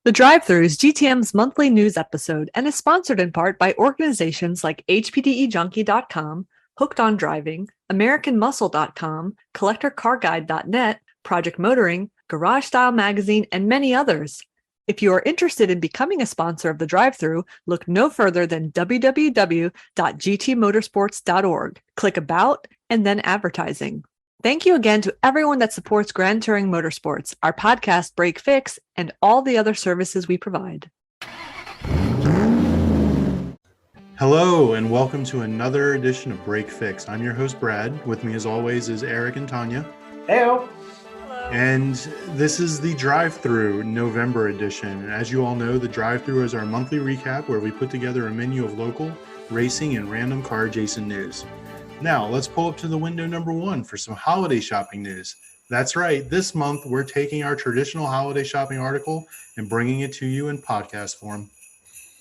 The Drive-Thru is GTM's monthly news episode and is sponsored in part by organizations like HPDEJunkie.com, Hooked on Driving, AmericanMuscle.com, CollectorCarGuide.net, Project Motoring, Garage Style Magazine, and many others. If you are interested in becoming a sponsor of The Drive-Thru, look no further than www.gtmotorsports.org. Click About and then Advertising. Thank you again to everyone that supports Grand Touring Motorsports, our podcast Break Fix, and all the other services we provide. Hello, and welcome to another edition of Break Fix. I'm your host, Brad. With me, as always, is Eric and Tanya. Heyo. Hello. And this is the Drive-Thru November edition. And as you all know, the Drive-Thru is our monthly recap where we put together a menu of local, racing, and random car adjacent news. Now, let's pull up to the window number one for some holiday shopping news. That's right, this month we're taking our traditional holiday shopping article and bringing it to you in podcast form.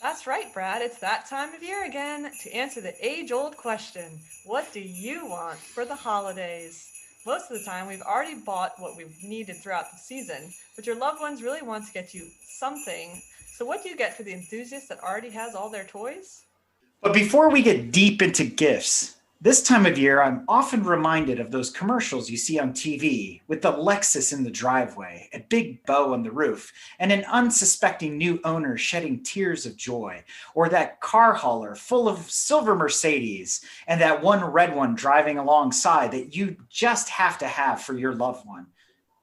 That's right, Brad. It's that time of year again to answer the age-old question, what do you want for the holidays? Most of the time, we've already bought what we've needed throughout the season, but your loved ones really want to get you something. So what do you get for the enthusiast that already has all their toys? But before we get deep into gifts, this time of year, I'm often reminded of those commercials you see on TV with the Lexus in the driveway, a big bow on the roof, and an unsuspecting new owner shedding tears of joy, or that car hauler full of silver Mercedes and that one red one driving alongside that you just have to have for your loved one.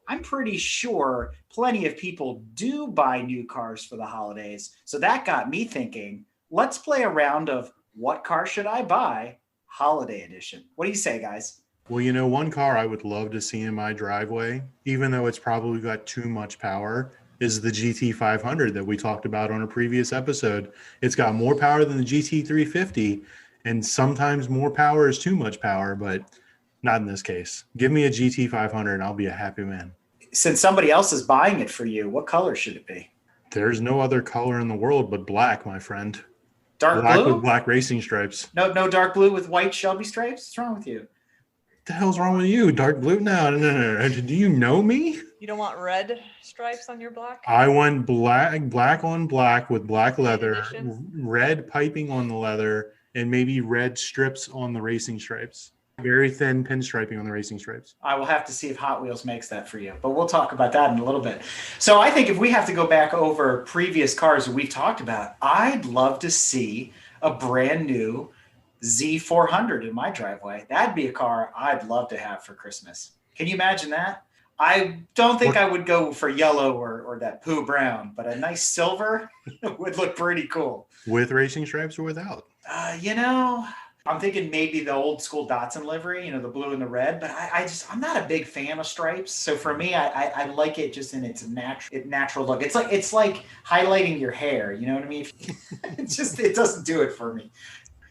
I'm pretty sure plenty of people do buy new cars for the holidays, so that got me thinking, let's play a round of what car should I buy? Holiday edition. What do you say, guys? Well, you know, one car I would love to see in my driveway, even though it's probably got too much power, is the GT500 that we talked about on a previous episode. It's got more power than the GT350, and sometimes more power is too much power, but not in this case. Give me a GT500 and I'll be a happy man. Since somebody else is buying it for you, what color should it be? There's no other color in the world but black, my friend. Dark Black blue? with black racing stripes. No dark blue with white Shelby stripes? What's wrong with you? What the hell's wrong with you? Dark blue? No. Do you know me? You don't want red stripes on your black? I want black on black with black leather, Edition? red piping on the leather, and maybe red strips on the racing stripes. Very thin pinstriping on the racing stripes. I will have to see if Hot Wheels makes that for you, but we'll talk about that in a little bit. So I think if we have to go back over previous cars that we've talked about, I'd love to see a brand new Z400 in my driveway. That'd be a car I'd love to have for Christmas. Can you imagine that? I don't think I would go for yellow or that poo brown, but a nice silver would look pretty cool. With racing stripes or without? I'm thinking maybe the old school Datsun livery, the blue and the red, but I'm not a big fan of stripes. So for me, I like it just in its natural look. It's like highlighting your hair. You know what I mean? It doesn't do it for me.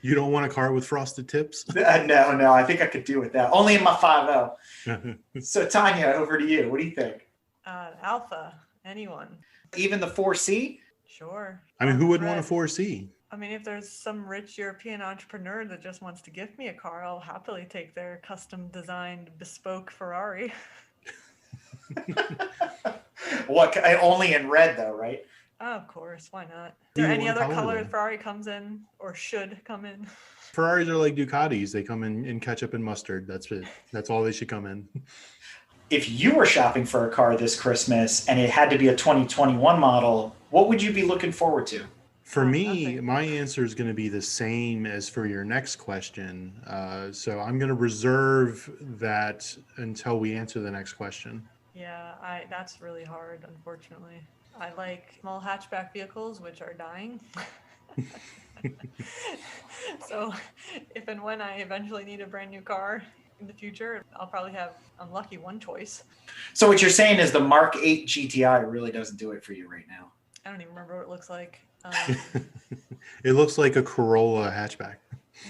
You don't want a car with frosted tips? No, I think I could do with that. Only in my 5.0. So Tanya, over to you. What do you think? Alpha, anyone. Even the 4C? Sure. I mean, who would want a Red. 4C? I mean, if there's some rich European entrepreneur that just wants to gift me a car, I'll happily take their custom designed bespoke Ferrari. What? Only in red though, right? Oh, of course, why not? Is Do there you any want other color color then? Ferrari comes in or should come in? Ferraris are like Ducatis. They come in ketchup and mustard. That's it. That's all they should come in. If you were shopping for a car this Christmas and it had to be a 2021 model, what would you be looking forward to? For me, nothing. my answer is going to be the same as for your next question. So I'm going to reserve that until we answer the next question. Yeah, that's really hard, unfortunately. I like small hatchback vehicles, which are dying. So if and when I eventually need a brand new car in the future, I'll probably have unlucky one choice. So what you're saying is the Mark 8 GTI really doesn't do it for you right now. I don't even remember what it looks like. It looks like a Corolla hatchback.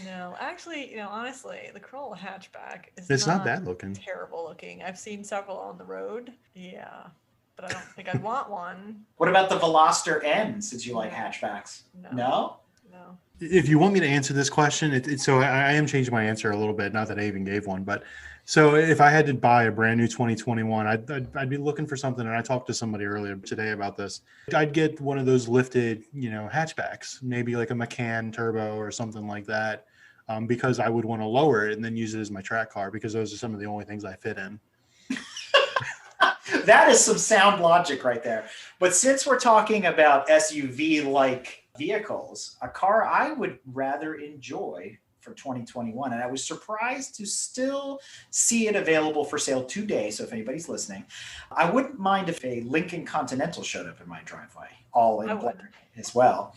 No, actually, honestly, the Corolla hatchback is It's not bad looking. terrible looking. I've seen several on the road. Yeah, but I don't think I'd want one. What about the Veloster N, since you like hatchbacks? No. No? No. If you want me to answer this question, so I am changing my answer a little bit. Not that I even gave one, but so if I had to buy a brand new 2021, I'd be looking for something. And I talked to somebody earlier today about this. I'd get one of those lifted, hatchbacks, maybe like a Macan Turbo or something like that, because I would want to lower it and then use it as my track car, because those are some of the only things I fit in. That is some sound logic right there. But since we're talking about SUV-like vehicles, a car I would rather enjoy for 2021, and I was surprised to still see it available for sale today. So if anybody's listening, I wouldn't mind if a Lincoln Continental showed up in my driveway, all in black as well.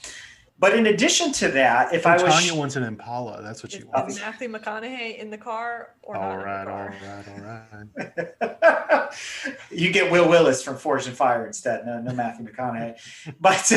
But in addition to that, if I was... Tanya wants an Impala. That's what she wants. Is Matthew McConaughey in the car or not? All right. You get Will Willis from Forged in Fire instead. No Matthew McConaughey. But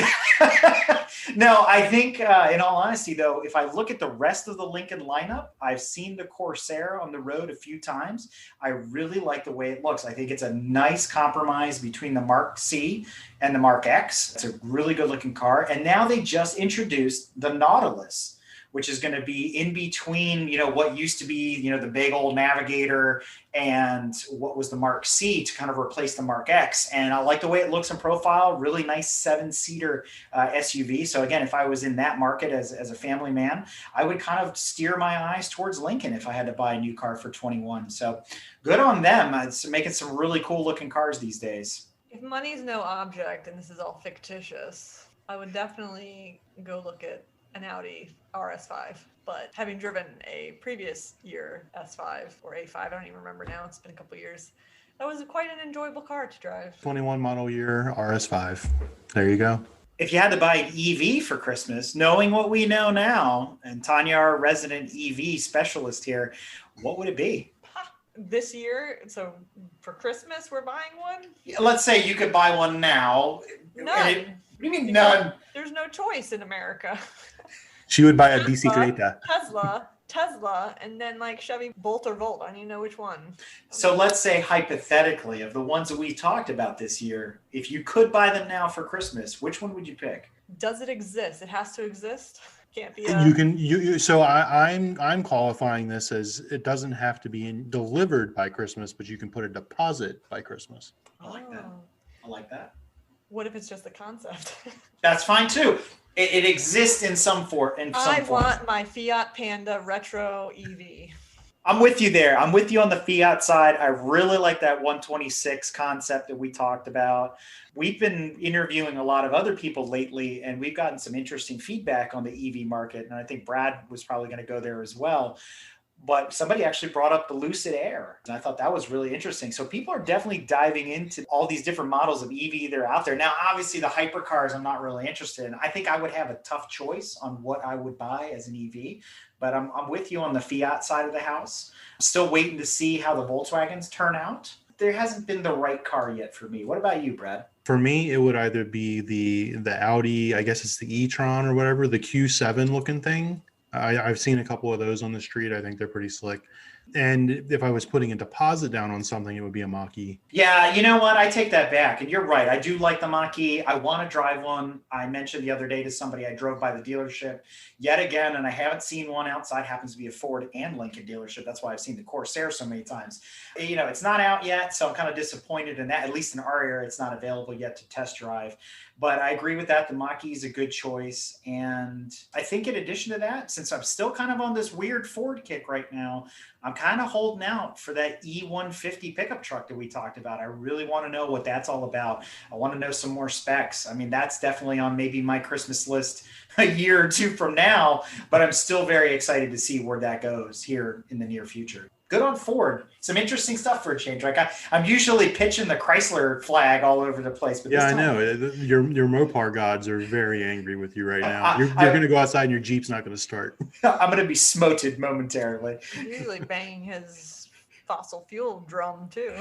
no, I think in all honesty, though, if I look at the rest of the Lincoln lineup, I've seen the Corsair on the road a few times. I really like the way it looks. I think it's a nice compromise between the Mark C and the Mark X. It's a really good looking car. And now they just introduced the Nautilus, which is going to be in between, what used to be, the big old Navigator and what was the Mark C to kind of replace the Mark X. And I like the way it looks in profile, really nice 7-seater SUV. So again, if I was in that market as a family man, I would kind of steer my eyes towards Lincoln if I had to buy a new car for 21. So good on them. It's making some really cool looking cars these days. If money's no object and this is all fictitious, I would definitely go look at an Audi RS5. But having driven a previous year S5 or A5, I don't even remember now, it's been a couple years, that was quite an enjoyable car to drive. 21 model year RS5. There you go. If you had to buy an EV for Christmas, knowing what we know now, and Tanya, our resident EV specialist here, what would it be? This year, so for Christmas, we're buying one? Let's say you could buy one now. None. What do you mean none? There's no choice in America. She would buy a bicicleta. Tesla, and then like Chevy Bolt or Volt. I don't even know which one. So let's say hypothetically, of the ones that we talked about this year, if you could buy them now for Christmas, which one would you pick? Does it exist? It has to exist. Can't be. So I'm qualifying this as it doesn't have to be delivered by Christmas, but you can put a deposit by Christmas. I like that. I like that. What if it's just a concept? That's fine too. It exists in some form. I want my Fiat Panda Retro EV. I'm with you there. I'm with you on the Fiat side. I really like that 126 concept that we talked about. We've been interviewing a lot of other people lately, and we've gotten some interesting feedback on the EV market. And I think Brad was probably going to go there as well. But somebody actually brought up the Lucid Air, and I thought that was really interesting. So people are definitely diving into all these different models of EV that are out there. Now, obviously, the hypercars I'm not really interested in. I think I would have a tough choice on what I would buy as an EV, but I'm with you on the Fiat side of the house. I'm still waiting to see how the Volkswagens turn out. There hasn't been the right car yet for me. What about you, Brad? For me, it would either be the Audi, I guess it's the e-tron or whatever, the Q7 looking thing. I've seen a couple of those on the street. I think they're pretty slick. And if I was putting a deposit down on something, it would be a Mach-E. Yeah, you know what? I take that back. And you're right. I do like the Mach-E. I want to drive one. I mentioned the other day to somebody, I drove by the dealership yet again, and I haven't seen one outside. Happens to be a Ford and Lincoln dealership. That's why I've seen the Corsair so many times. It's not out yet, so I'm kind of disappointed in that. At least in our area, it's not available yet to test drive. But I agree with that. The Mach-E is a good choice. And I think in addition to that, since I'm still kind of on this weird Ford kick right now, I'm kind of holding out for that E150 pickup truck that we talked about. I really want to know what that's all about. I want to know some more specs. I mean, that's definitely on maybe my Christmas list a year or two from now, but I'm still very excited to see where that goes here in the near future. Good on Ford. Some interesting stuff for a change. Like I'm usually pitching the Chrysler flag all over the place. But yeah, I know. Your Mopar gods are very angry with you right now. You're going to go outside and your Jeep's not going to start. I'm going to be smoted momentarily. He's usually banging his fossil fuel drum too.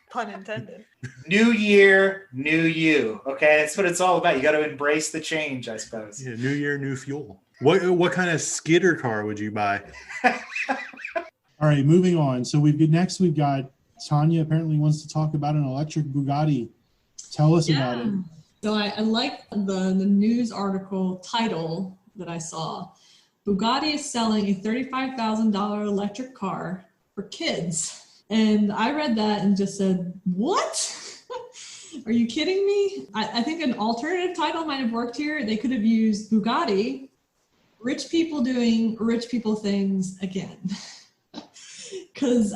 Pun intended. New year, new you. Okay, that's what it's all about. You got to embrace the change, I suppose. Yeah, new year, new fuel. What kind of skidder car would you buy? All right, moving on. So we've got Tanya apparently wants to talk about an electric Bugatti. Tell us about it. So I like the news article title that I saw. Bugatti is selling a $35,000 electric car for kids. And I read that and just said, what? Are you kidding me? I think an alternative title might have worked here. They could have used Bugatti, rich people doing rich people things again. Because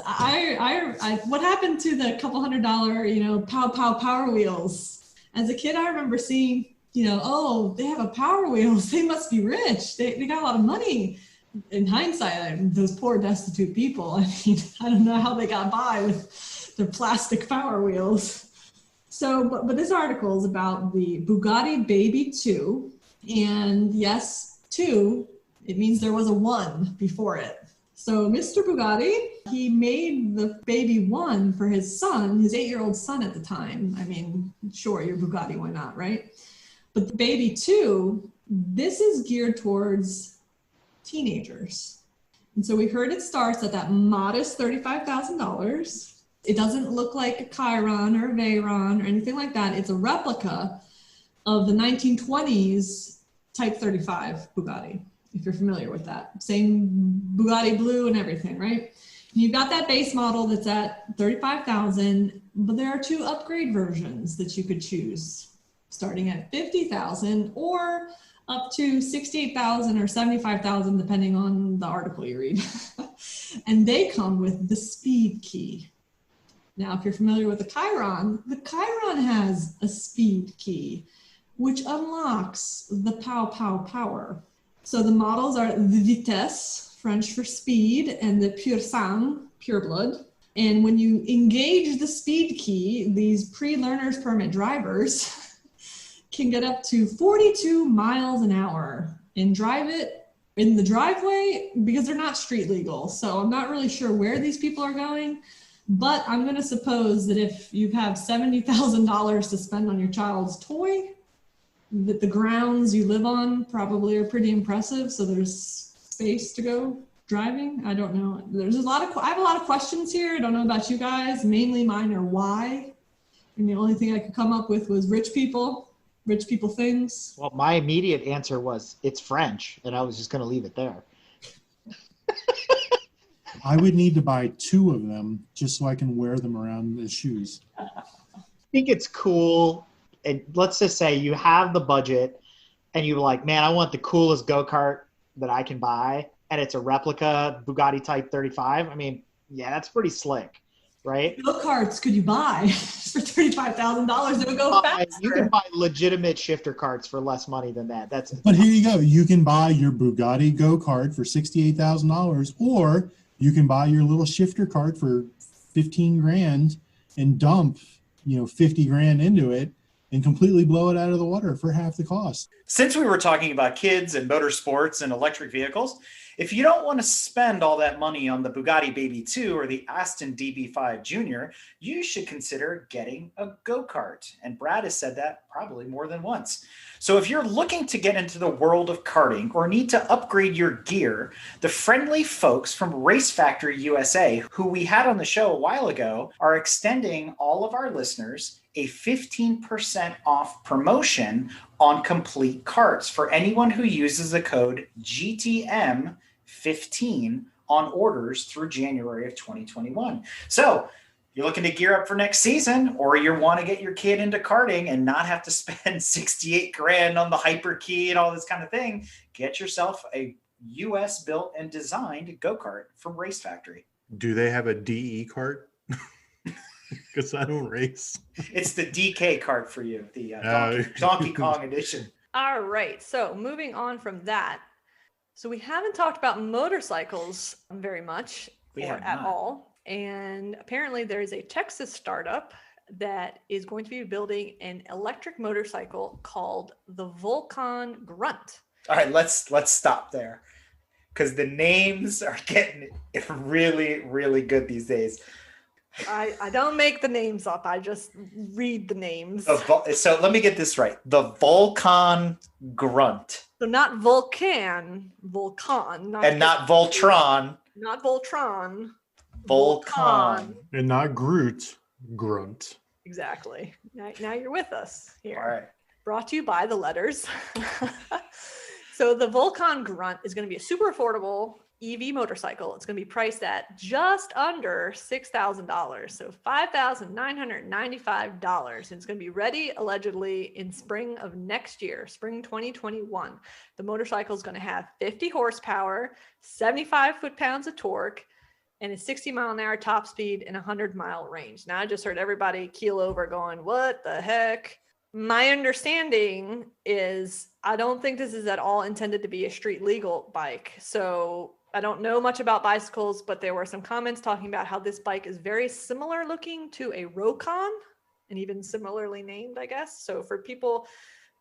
what happened to the couple $100, pow pow Power Wheels? As a kid, I remember seeing, oh, they have a Power Wheels. They must be rich. They got a lot of money. In hindsight, those poor destitute people. I mean, I don't know how they got by with their plastic Power Wheels. So, but this article is about the Bugatti Baby 2. And yes, 2, it means there was a 1 before it. So Mr. Bugatti, he made the Baby 1 for his son, his 8-year-old son at the time. I mean, sure, your Bugatti, why not, right? But the Baby 2, this is geared towards teenagers. And so we heard it starts at that modest $35,000. It doesn't look like a Chiron or a Veyron or anything like that. It's a replica of the 1920s Type 35 Bugatti, if you're familiar with that. Same Bugatti blue and everything, right? And you've got that base model that's at $35,000, but there are 2 upgrade versions that you could choose, starting at $50,000 or up to $68,000 or $75,000, depending on the article you read. And they come with the speed key. Now, if you're familiar with the Chiron has a speed key, which unlocks the pow pow power. So the models are the Vitesse, French for speed, and the Pur Sang, pure blood. And when you engage the speed key, these pre-learner's permit drivers can get up to 42 miles an hour and drive it in the driveway because they're not street legal. So I'm not really sure where these people are going, but I'm going to suppose that if you have $70,000 to spend on your child's toy, that the grounds you live on probably are pretty impressive. So there's space to go driving. I don't know. I have a lot of questions here. I don't know about you guys. Mainly mine are why. And the only thing I could come up with was rich people things. Well, my immediate answer was it's French, and I was just going to leave it there. I would need to buy 2 of them just so I can wear them around as shoes. I think it's cool. And let's just say you have the budget and you're like, man, I want the coolest go-kart that I can buy. And it's a replica Bugatti Type 35. I mean, yeah, that's pretty slick, right? Go-karts could you buy for $35,000? It would go faster. You can buy legitimate shifter carts for less money than that. But here you go. You can buy your Bugatti go-kart for $68,000, or you can buy your little shifter cart for $15,000 and dump, $50,000 into it and completely blow it out of the water for half the cost. Since we were talking about kids and motorsports and electric vehicles, if you don't want to spend all that money on the Bugatti Baby 2 or the Aston DB5 Junior, you should consider getting a go-kart. And Brad has said that probably more than once. So if you're looking to get into the world of karting or need to upgrade your gear, the friendly folks from Race Factory USA, who we had on the show a while ago, are extending all of our listeners a 15% off promotion on complete carts for anyone who uses the code GTM15 on orders through January of 2021. So you're looking to gear up for next season, or you want to get your kid into karting and not have to spend $68,000 on the hyper key and all this kind of thing, get yourself a US built and designed go-kart from Race Factory. Do they have a DE kart? Because I don't race. It's the DK kart for you, the Donkey Kong edition. All right. So moving on from that. So we haven't talked about motorcycles very much at all. And apparently there is a Texas startup that is going to be building an electric motorcycle called the Volcon Grunt. All right, let's stop there, because the names are getting really, really good these days. I don't make the names up. I just read the names. So let me get this right. The Volcon Grunt. So not Vulcan, Volcon. Not Voltron. Not Voltron. Volcon. And not Groot, Grunt. Exactly. Now you're with us here. All right. Brought to you by the letters. So the Volcon Grunt is going to be a super affordable EV motorcycle. It's going to be priced at just under $6,000, so $5,995. It's going to be ready allegedly in spring of next year, spring 2021. The motorcycle is going to have 50 horsepower, 75 foot-pounds of torque, and a 60-mile-an-hour top speed and 100-mile range. Now, I just heard everybody keel over going, what the heck? My understanding is I don't think this is at all intended to be a street legal bike. So I don't know much about bicycles, but there were some comments talking about how this bike is very similar looking to a Rokon, and even similarly named, I guess. So for people,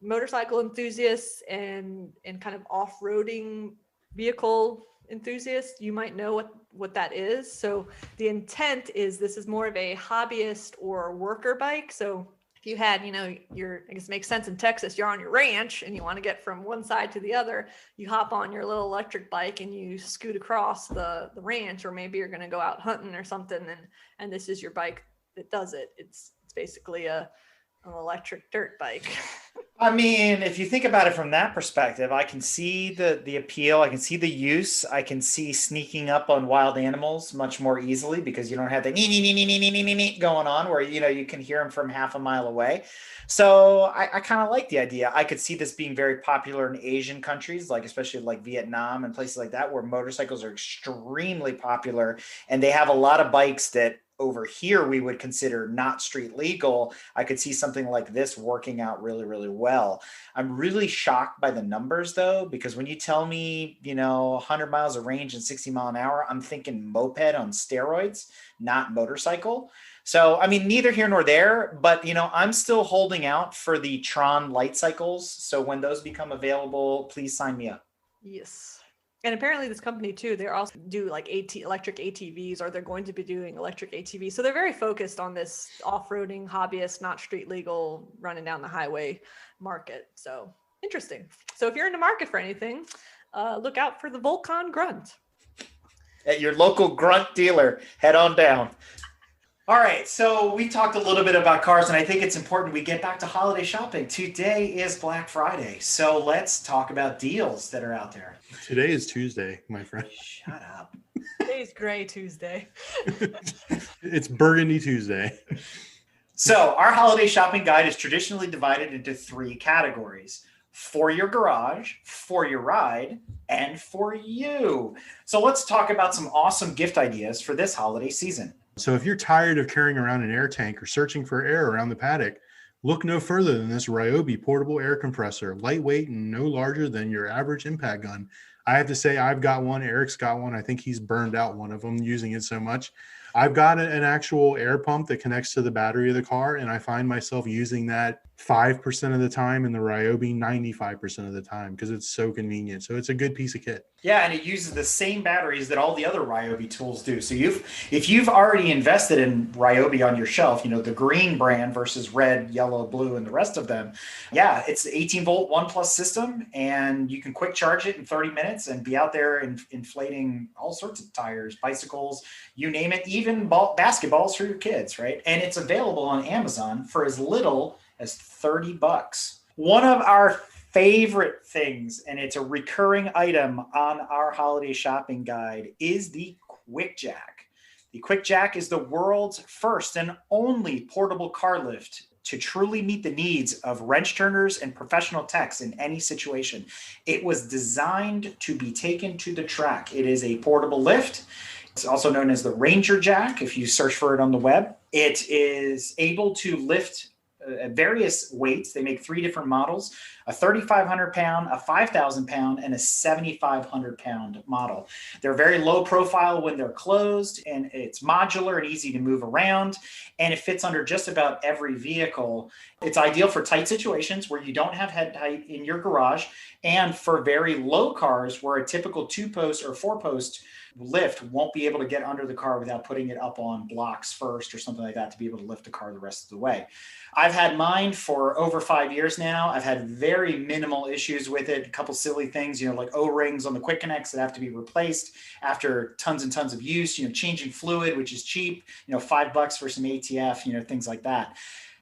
motorcycle enthusiasts and kind of off-roading vehicle enthusiasts, you might know what that is. So the intent is this is more of a hobbyist or worker bike. So if you had, I guess it makes sense in Texas, you're on your ranch and you want to get from one side to the other, you hop on your little electric bike and you scoot across the ranch, or maybe you're going to go out hunting or something, and this is your bike that does it. It's basically an electric dirt bike. I mean, if you think about it from that perspective, I can see the appeal. I can see the use. I can see sneaking up on wild animals much more easily because you don't have the nee going on where, you can hear them from half a mile away. So I kind of like the idea. I could see this being very popular in Asian countries, like especially like Vietnam and places like that, where motorcycles are extremely popular and they have a lot of bikes that over here we would consider not street legal. I could see something like this working out really, really well. I'm really shocked by the numbers though, because when you tell me, 100 miles of range and 60 mile an hour, I'm thinking moped on steroids, not motorcycle. So, I mean, neither here nor there, but, I'm still holding out for the Tron light cycles. So when those become available, please sign me up. Yes. And apparently this company too, they also do like electric ATVs, or they're going to be doing electric ATVs. So they're very focused on this off-roading hobbyist, not street legal, running down the highway market. So interesting. So if you're in the market for anything, look out for the Volcon Grunt. At your local Grunt dealer, head on down. All right, so we talked a little bit about cars, and I think it's important we get back to holiday shopping. Today is Black Friday, so let's talk about deals that are out there. Today is Tuesday, my friend. Shut up. Today's Gray Tuesday. It's Burgundy Tuesday. So our holiday shopping guide is traditionally divided into 3 categories: for your garage, for your ride, and for you. So let's talk about some awesome gift ideas for this holiday season. So if you're tired of carrying around an air tank or searching for air around the paddock, look no further than this Ryobi portable air compressor, lightweight and no larger than your average impact gun. I have to say I've got one. Eric's got one. I think he's burned out one of them using it so much. I've got an actual air pump that connects to the battery of the car, and I find myself using that 5% of the time, and the Ryobi 95% of the time, because it's so convenient. So it's a good piece of kit. Yeah, and it uses the same batteries that all the other Ryobi tools do. So if you've already invested in Ryobi on your shelf, the green brand versus red, yellow, blue, and the rest of them, yeah, it's the 18-volt 1+ system, and you can quick charge it in 30 minutes and be out there inflating all sorts of tires, bicycles, you name it, even basketballs for your kids, right? And it's available on Amazon for as little as $30. One of our favorite things, and it's a recurring item on our holiday shopping guide, is the QuickJack. The QuickJack is the world's first and only portable car lift to truly meet the needs of wrench turners and professional techs in any situation. It was designed to be taken to the track. It is a portable lift. It's also known as the Ranger Jack if you search for it on the web. It is able to lift various weights. They make 3 different models: a 3,500 pound, a 5,000 pound, and a 7,500 pound model. They're very low profile when they're closed, and it's modular and easy to move around, and it fits under just about every vehicle. It's ideal for tight situations where you don't have head height in your garage, and for very low cars where a typical 2-post or 4-post lift won't be able to get under the car without putting it up on blocks first or something like that to be able to lift the car the rest of the way. I've had mine for over 5 years now. I've had very minimal issues with it. A couple silly things, like O-rings on the quick connects that have to be replaced after tons and tons of use, changing fluid, which is cheap, $5 for some ATF, things like that.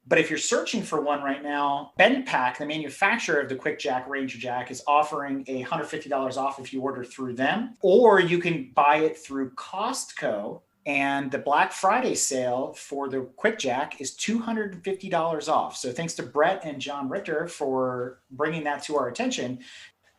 But if you're searching for one right now, Bendpack, the manufacturer of the Quick Jack Ranger Jack, is offering $150 off if you order through them, or you can buy it through Costco. And the Black Friday sale for the Quick Jack is $250 off. So thanks to Brett and John Richter for bringing that to our attention.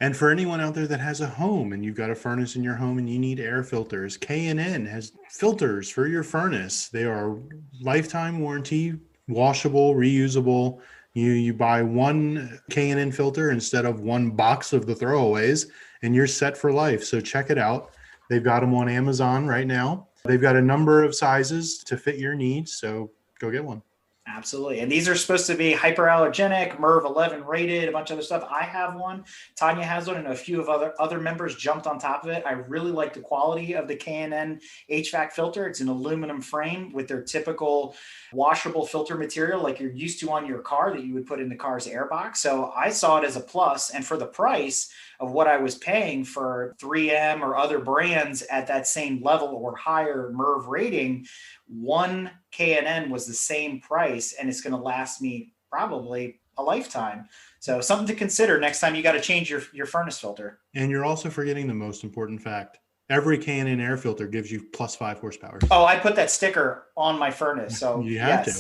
And for anyone out there that has a home and you've got a furnace in your home and you need air filters, K&N has filters for your furnace. They are lifetime warranty, washable, reusable. You buy one K&N filter instead of one box of the throwaways, and you're set for life. So check it out. They've got them on Amazon right now. They've got a number of sizes to fit your needs, so go get one. Absolutely. And these are supposed to be hyperallergenic, MERV 11 rated, a bunch of other stuff. I have one. Tanya has one, and a few of other members jumped on top of it. I really like the quality of the K&N HVAC filter. It's an aluminum frame with their typical washable filter material like you're used to on your car that you would put in the car's airbox. So I saw it as a plus. And for the price of what I was paying for 3M or other brands at that same level or higher MERV rating, one K&N was the same price, and it's going to last me probably a lifetime. So something to consider next time you got to change your furnace filter. And you're also forgetting the most important fact. Every K&N air filter gives you plus 5 horsepower. Oh, I put that sticker on my furnace. So you have to.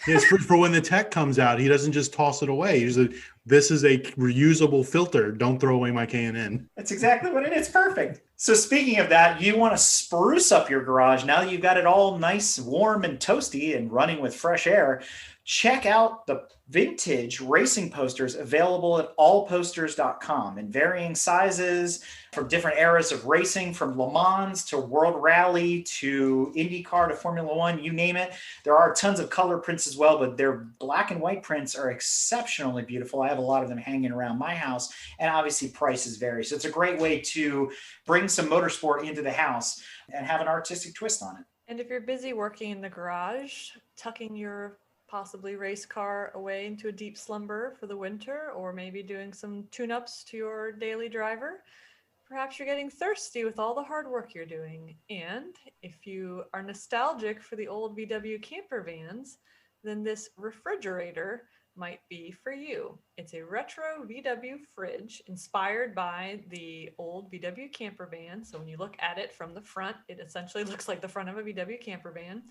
Yes, for when the tech comes out, he doesn't just toss it away. He's like, this is a reusable filter. Don't throw away my K&N. That's exactly what it is. Perfect. So speaking of that, you want to spruce up your garage now that you've got it all nice, warm, and toasty and running with fresh air. Check out the vintage racing posters available at allposters.com in varying sizes from different eras of racing, from Le Mans to World Rally to IndyCar to Formula One, you name it. There are tons of color prints as well, but their black and white prints are exceptionally beautiful. I have a lot of them hanging around my house, and obviously prices vary. So it's a great way to bring some motorsport into the house and have an artistic twist on it. And if you're busy working in the garage, tucking your possibly race car away into a deep slumber for the winter, or maybe doing some tune-ups to your daily driver, perhaps you're getting thirsty with all the hard work you're doing. And if you are nostalgic for the old VW camper vans, then this refrigerator might be for you. It's a retro VW fridge inspired by the old VW camper van. So when you look at it from the front, it essentially looks like the front of a VW camper van.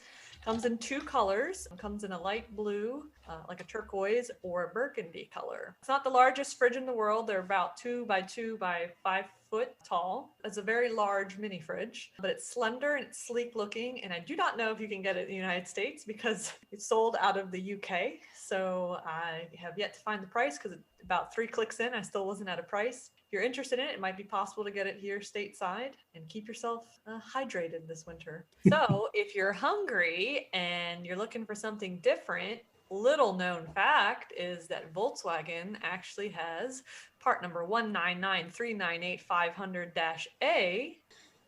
Comes in 2 colors. It comes in a light blue, like a turquoise, or a burgundy color. It's not the largest fridge in the world. They're about 2 by 2 by 5 foot tall. It's a very large mini fridge, but it's slender and it's sleek looking. And I do not know if you can get it in the United States because it's sold out of the UK. So I have yet to find the price because about 3 clicks in, I still wasn't at a price. If you're interested in it, it might be possible to get it here stateside, and keep yourself hydrated this winter. So if you're hungry and you're looking for something different, little known fact is that Volkswagen actually has part number 199398500-A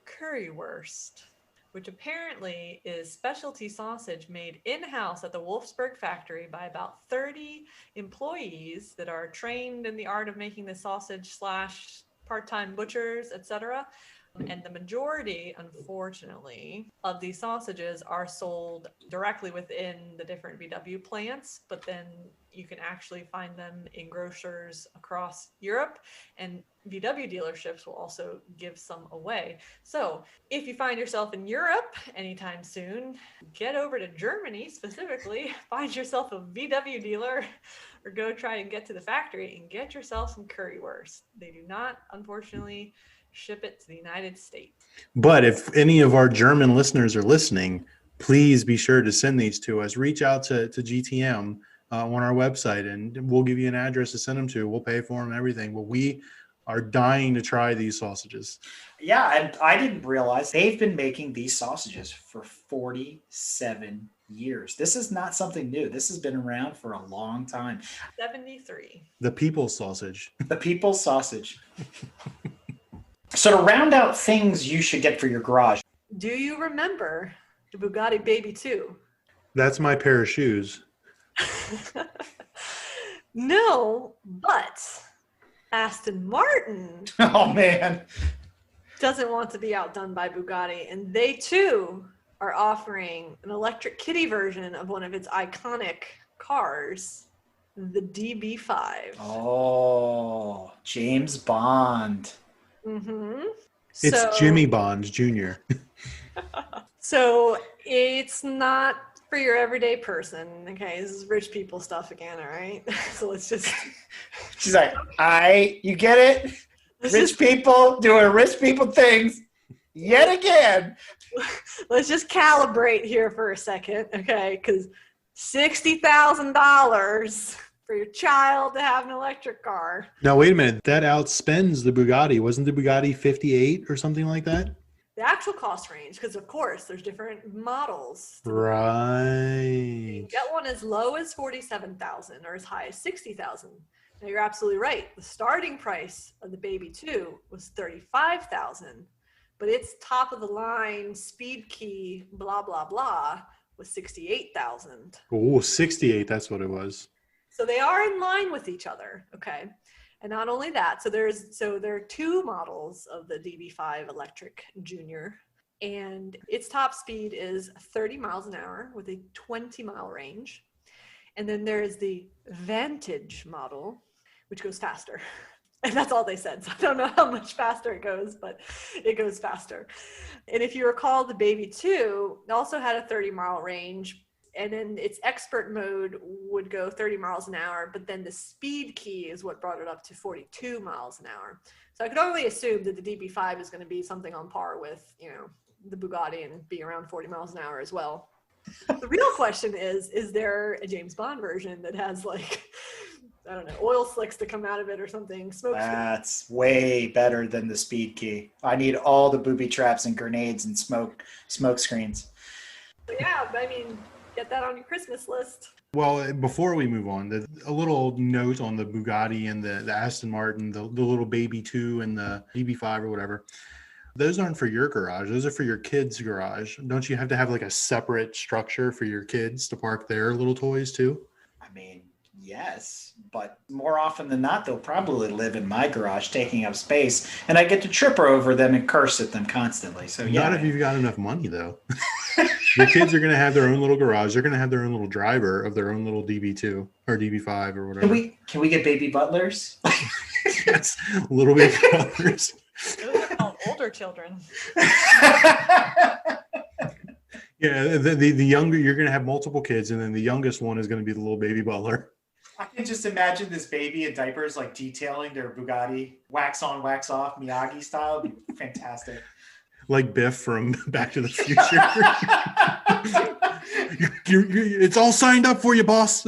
currywurst, which apparently is specialty sausage made in-house at the Wolfsburg factory by about 30 employees that are trained in the art of making the sausage / part-time butchers, etc. And the majority, unfortunately, of these sausages are sold directly within the different VW plants, but then you can actually find them in grocers across Europe, and VW dealerships will also give some away. So if you find yourself in Europe anytime soon, get over to Germany specifically, find yourself a VW dealer, or go try and get to the factory and get yourself some currywurst. They do not, unfortunately, ship it to the United States. But if any of our German listeners are listening, please be sure to send these to us. Reach out to GTM on our website, and we'll give you an address to send them to. We'll pay for them and everything. But we are dying to try these sausages. Yeah, and I didn't realize they've been making these sausages for 47 years. This is not something new. This has been around for a long time. 73. The people's sausage. The people's sausage. So to round out things you should get for your garage. Do you remember the Bugatti Baby 2? That's my pair of shoes. No, but Aston Martin Oh, man. doesn't want to be outdone by Bugatti, and they too are offering an electric kitty version of one of its iconic cars, the DB5. Oh, James Bond. Mm-hmm. It's Jimmy Bond Jr. So it's not for your everyday person. Okay, this is rich people stuff again. All right, so let's just. She's like, you get it? Rich people doing rich people things yet again. Let's just calibrate here for a second, okay? Because $60,000 for your child to have an electric car. Now, wait a minute. That outspends the Bugatti. Wasn't the Bugatti 58 or something like that? The actual cost range, because of course there's different models. Right. You get one as low as $47,000 or as high as $60,000. Now you're absolutely right. The starting price of the Baby 2 was $35,000, but its top of the line speed key blah blah blah was $68,000. Oh, 68. That's what it was. So they are in line with each other, okay? And not only that, so there are two models of the DB5 Electric Junior, and its top speed is 30 miles an hour with a 20-mile range. And then there is the Vantage model, which goes faster. And that's all they said. So I don't know how much faster it goes, but it goes faster. And if you recall, the Baby 2 also had a 30-mile range, and then its expert mode would go 30 miles an hour, but then the speed key is what brought it up to 42 miles an hour. So I could only assume that the DB5 is going to be something on par with, the Bugatti and be around 40 miles an hour as well. The real question is there a James Bond version that has oil slicks to come out of it or something? That's way better than the speed key. I need all the booby traps and grenades and smoke screens. Yeah, get that on your Christmas list. Well, before we move on, a little note on the Bugatti and the Aston Martin, the little Baby 2 and the DB5 or whatever. Those aren't for your garage. Those are for your kids' garage. Don't you have to have a separate structure for your kids to park their little toys too? Yes, but more often than not, they'll probably live in my garage taking up space, and I get to trip over them and curse at them constantly. So yeah. Not if you've got enough money, though. Your kids are going to have their own little garage. They're going to have their own little driver of their own little DB2 or DB5 or whatever. Can we get baby butlers? Yes, little baby butlers. Those are called older children. Yeah, the younger, you're going to have multiple kids, and then the youngest one is going to be the little baby butler. I can just imagine this baby in diapers detailing their Bugatti, wax on, wax off, Miyagi style. It'd be fantastic. Like Biff from Back to the Future. It's all signed up for you, boss.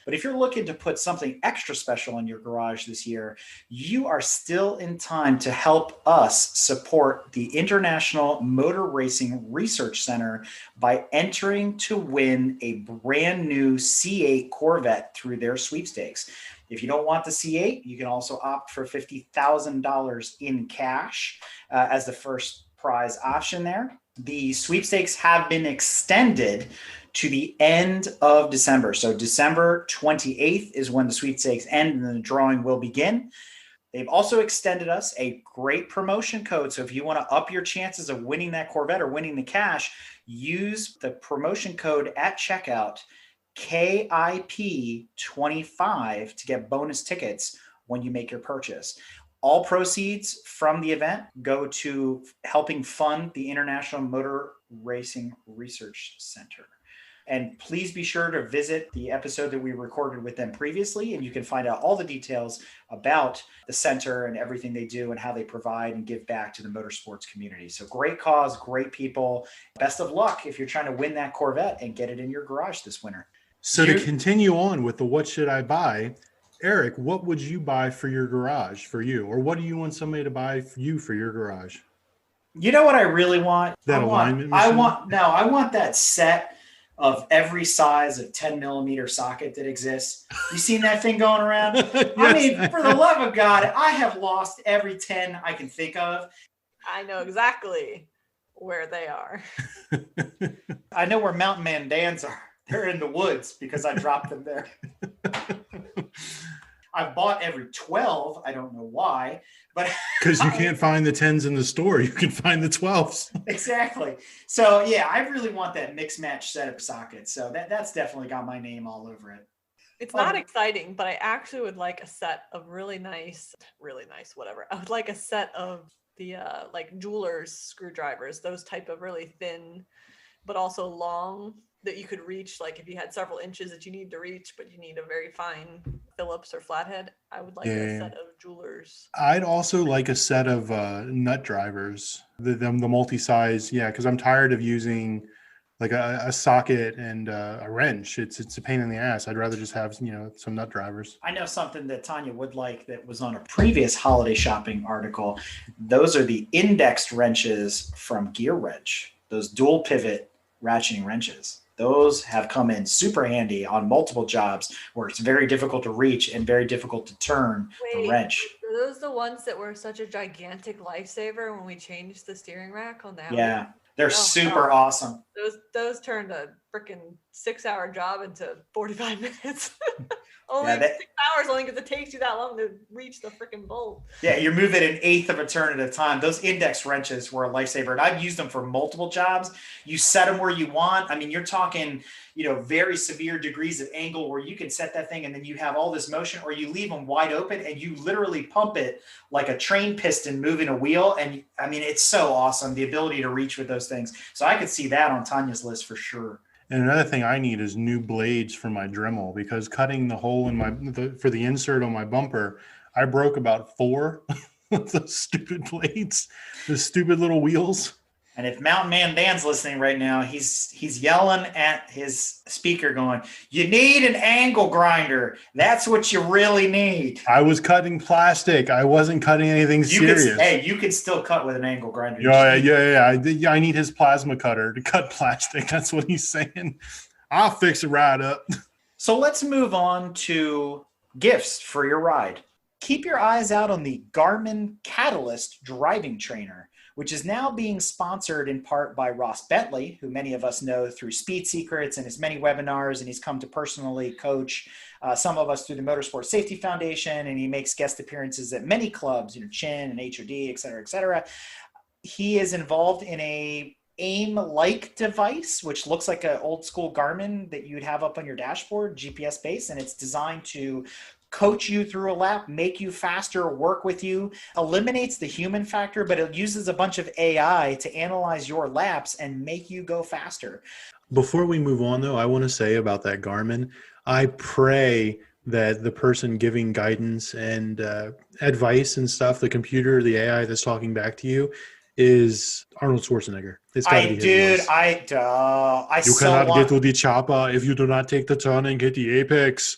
But if you're looking to put something extra special in your garage this year, you are still in time to help us support the International Motor Racing Research Center by entering to win a brand new C8 Corvette through their sweepstakes. If you don't want the C8, you can also opt for $50,000 in cash as the first prize option there. The sweepstakes have been extended to the end of December. So December 28th is when the sweepstakes end and then the drawing will begin. They've also extended us a great promotion code. So if you want to up your chances of winning that Corvette or winning the cash, use the promotion code at checkout, KIP25, to get bonus tickets when you make your purchase. All proceeds from the event go to helping fund the International Motor Racing Research Center. And please be sure to visit the episode that we recorded with them previously, and you can find out all the details about the center and everything they do and how they provide and give back to the motorsports community. So great cause, great people. Best of luck if you're trying to win that Corvette and get it in your garage this winter. So to continue on with the what should I buy, Eric, what would you buy for your garage for you? Or what do you want somebody to buy for you for your garage? You know what I really want? Alignment machine? I want that set of every size of 10 millimeter socket that exists. You seen that thing going around? Yes. For the love of God, I have lost every 10 I can think of. I know exactly where they are. I know where Mountain Man Dan's are. They're in the woods because I dropped them there. I've bought every 12. I don't know why, but Because you can't find the 10s in the store. You can find the 12s. exactly. So yeah, I really want that mix match setup socket. So that's definitely got my name all over it. It's not exciting, but I actually would like a set of really nice, whatever. I would like a set of the like jeweler's screwdrivers, those type of really thin, but also long that you could reach. Like if you had several inches that you need to reach, but you need a very fine Phillips or flathead, I would like a set of jeweler's. I'd also like a set of nut drivers, the multi-size. Yeah, because I'm tired of using like a socket and a wrench. It's a pain in the ass. I'd rather just have, some nut drivers. I know something that Tanya would like that was on a previous holiday shopping article. Those are the indexed wrenches from Gear Wrench, those dual pivot ratcheting wrenches. Those have come in super handy on multiple jobs where it's very difficult to reach and very difficult to turn the wrench. Are those the ones that were such a gigantic lifesaver when we changed the steering rack on that? Yeah. They're super awesome. Those turned a freaking 6-hour job into 45 minutes. Only 6 hours only because it takes you that long to reach the freaking bolt. Yeah, you're moving an eighth of a turn at a time. Those index wrenches were a lifesaver, and I've used them for multiple jobs. You set them where you want. I mean, you're talking, very severe degrees of angle where you can set that thing and then you have all this motion, or you leave them wide open and you literally pump it like a train piston moving a wheel. And I mean, it's so awesome, the ability to reach with those things. So I could see that on Tanya's list for sure. And another thing I need is new blades for my Dremel, because cutting the hole in for the insert on my bumper, I broke about 4 of those stupid blades, the stupid little wheels. And if Mountain Man Dan's listening right now, he's yelling at his speaker going, "You need an angle grinder. That's what you really need." I was cutting plastic. I wasn't cutting anything serious. You can still cut with an angle grinder. Yeah. I need his plasma cutter to cut plastic. That's what he's saying. I'll fix it right up. So let's move on to gifts for your ride. Keep your eyes out on the Garmin Catalyst driving trainer, which is now being sponsored in part by Ross Bentley, who many of us know through Speed Secrets and his many webinars, and he's come to personally coach some of us through the Motorsport Safety Foundation, and he makes guest appearances at many clubs, Chin and HOD, et cetera, et cetera. He is involved in a AIM-like device, which looks like an old school Garmin that you'd have up on your dashboard, GPS based, and it's designed to coach you through a lap, make you faster, work with you, eliminates the human factor, but it uses a bunch of AI to analyze your laps and make you go faster. Before we move on, though, I want to say about that Garmin, I pray that the person giving guidance and advice and stuff, the computer, the AI that's talking back to you, is Arnold Schwarzenegger. It's gotta be his voice. You cannot get to the chopper if you do not take the turn and get the apex.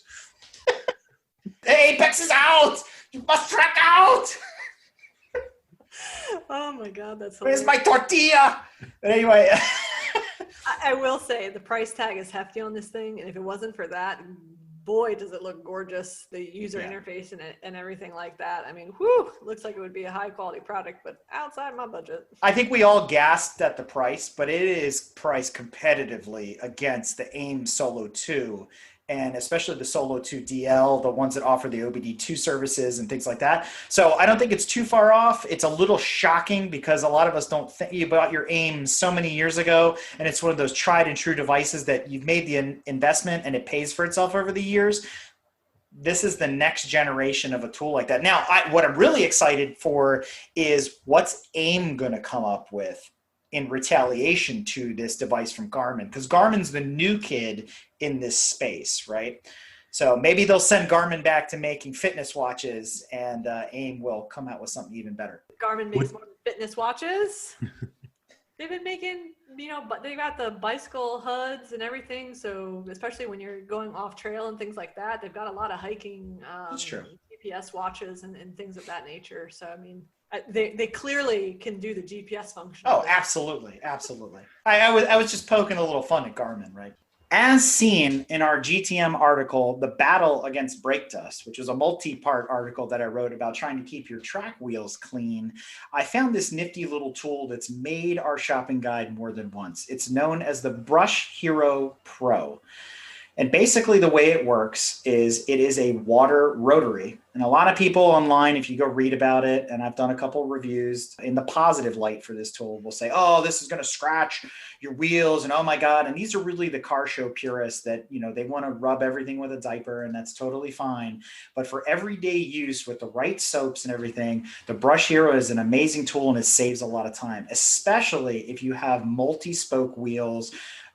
The apex is out! You must track out! Oh my God, that's hilarious. Where's my tortilla? But anyway. I will say the price tag is hefty on this thing, and if it wasn't for that, boy, does it look gorgeous. The user interface and everything like that. I mean, looks like it would be a high quality product, but outside my budget. I think we all gasped at the price, but it is priced competitively against the AIM Solo 2. And especially the Solo 2 DL, the ones that offer the OBD2 services and things like that. So I don't think it's too far off. It's a little shocking because a lot of us don't think you bought your AIM so many years ago, and it's one of those tried and true devices that you've made the investment and it pays for itself over the years. This is the next generation of a tool like that. Now, what I'm really excited for is what's AIM going to come up with in retaliation to this device from Garmin, because Garmin's the new kid in this space, right? So maybe they'll send Garmin back to making fitness watches, and AIM will come out with something even better. Garmin makes more fitness watches. They've been making, but they got the bicycle HUDs and everything. So especially when you're going off trail and things like that, they've got a lot of hiking That's true. GPS watches and things of that nature. So, I mean, they clearly can do the GPS function. Oh, absolutely. Absolutely. I was just poking a little fun at Garmin, right? As seen in our GTM article, The Battle Against Brake Dust, which was a multi-part article that I wrote about trying to keep your track wheels clean, I found this nifty little tool that's made our shopping guide more than once. It's known as the Brush Hero Pro. And basically the way it works is it is a water rotary. And a lot of people online, if you go read about it, and I've done a couple of reviews in the positive light for this tool, will say, oh, this is going to scratch your wheels and oh my God. And these are really the car show purists that, they want to rub everything with a diaper, and that's totally fine. But for everyday use with the right soaps and everything, the Brush Hero is an amazing tool, and it saves a lot of time, especially if you have multi-spoke wheels,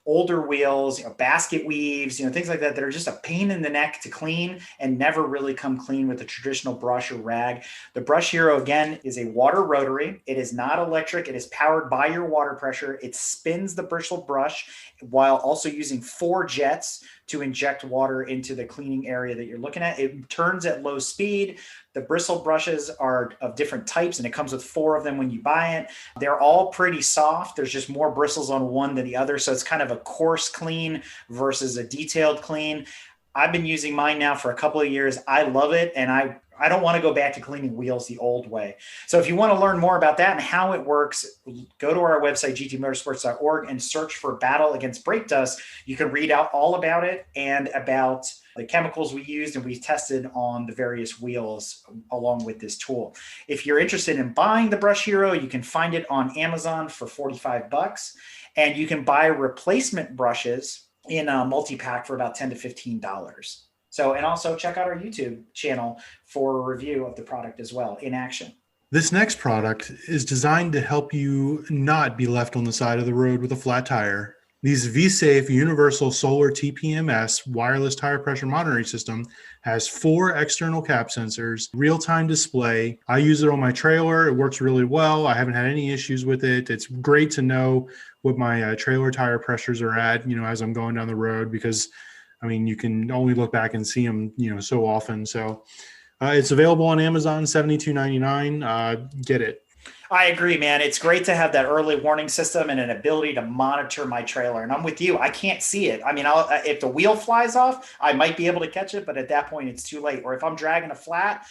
older wheels, basket weaves, things like that are just a pain in the neck to clean and never really come clean with a traditional brush or rag. The Brush Hero, again, is a water rotary. It is not electric. It is powered by your water pressure. It spins the bristle brush while also using 4 jets to inject water into the cleaning area that you're looking at. It turns at low speed. The bristle brushes are of different types, and it comes with 4 of them when you buy it. They're all pretty soft. There's just more bristles on one than the other. So it's kind of a coarse clean versus a detailed clean. I've been using mine now for a couple of years. I love it, and I don't want to go back to cleaning wheels the old way. So if you want to learn more about that and how it works, go to our website, gtmotorsports.org, and search for Battle Against Brake Dust. You can read out all about it and about the chemicals we used and we tested on the various wheels along with this tool. If you're interested in buying the Brush Hero, you can find it on Amazon for $45, and you can buy replacement brushes in a multi-pack for about $10 to $15. So, and also check out our YouTube channel for a review of the product as well in action. This next product is designed to help you not be left on the side of the road with a flat tire. These V-Safe Universal Solar TPMS wireless tire pressure monitoring system has 4 external cap sensors, real-time display. I use it on my trailer. It works really well. I haven't had any issues with it. It's great to know what my trailer tire pressures are at, as I'm going down the road, because you can only look back and see them, so often. So it's available on Amazon, $72.99. Get it. I agree, man. It's great to have that early warning system and an ability to monitor my trailer. And I'm with you. I can't see it. If the wheel flies off, I might be able to catch it, but at that point it's too late. Or if I'm dragging a flat,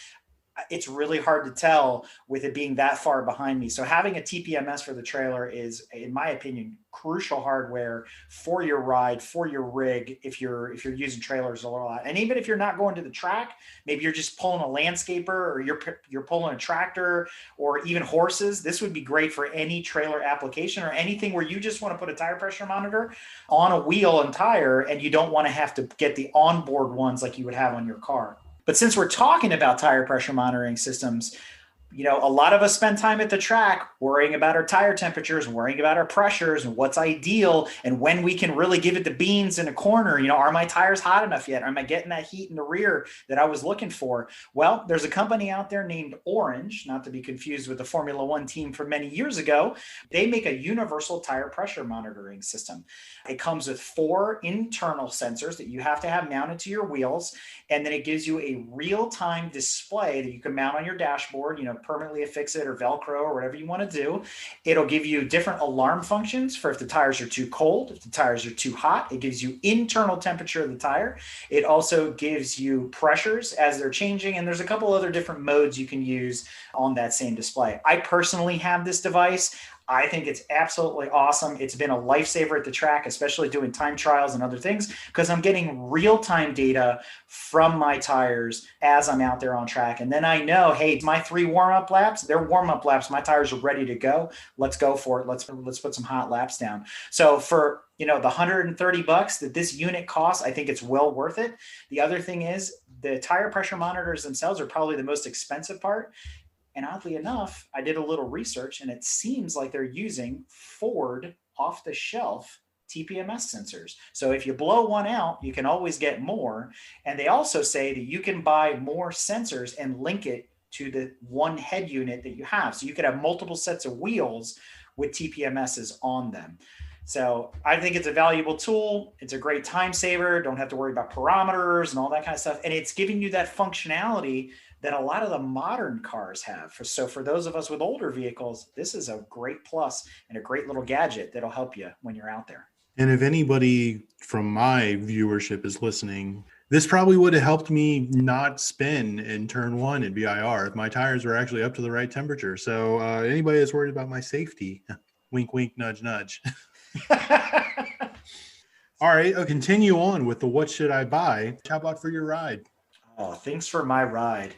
it's really hard to tell with it being that far behind me. So having a TPMS for the trailer is, in my opinion, crucial hardware for your ride, for your rig, if you're using trailers a lot. And even if you're not going to the track, maybe you're just pulling a landscaper, or you're pulling a tractor, or even horses. This would be great for any trailer application or anything where you just want to put a tire pressure monitor on a wheel and tire, and you don't want to have to get the onboard ones like you would have on your car. But since we're talking about tire pressure monitoring systems, a lot of us spend time at the track worrying about our tire temperatures, worrying about our pressures and what's ideal and when we can really give it the beans in a corner. Are my tires hot enough yet? Am I getting that heat in the rear that I was looking for? Well, there's a company out there named Orange, not to be confused with the Formula One team from many years ago. They make a universal tire pressure monitoring system. It comes with 4 internal sensors that you have to have mounted to your wheels. And then it gives you a real-time display that you can mount on your dashboard, permanently affix it or Velcro or whatever you want to do. It'll give you different alarm functions for if the tires are too cold, if the tires are too hot. It gives you internal temperature of the tire. It also gives you pressures as they're changing. And there's a couple other different modes you can use on that same display. I personally have this device. I think it's absolutely awesome. It's been a lifesaver at the track, especially doing time trials and other things, because I'm getting real-time data from my tires as I'm out there on track. And then I know, hey, my 3 warm-up laps, they're warm-up laps. My tires are ready to go. Let's go for it. Let's put some hot laps down. So for the $130 that this unit costs, I think it's well worth it. The other thing is the tire pressure monitors themselves are probably the most expensive part. And oddly enough, I did a little research, and it seems like they're using Ford off-the-shelf TPMS sensors. So if you blow one out, you can always get more. And they also say that you can buy more sensors and link it to the one head unit that you have. So you could have multiple sets of wheels with TPMSs on them. So I think it's a valuable tool. It's a great time saver. Don't have to worry about parameters and all that kind of stuff. And it's giving you that functionality that a lot of the modern cars have. So for those of us with older vehicles, this is a great plus and a great little gadget that'll help you when you're out there. And if anybody from my viewership is listening, this probably would have helped me not spin in turn 1 in VIR if my tires were actually up to the right temperature. So anybody that's worried about my safety, wink, wink, nudge, nudge. All right, I'll continue on with the what should I buy? How about for your ride? Oh, thanks for my ride.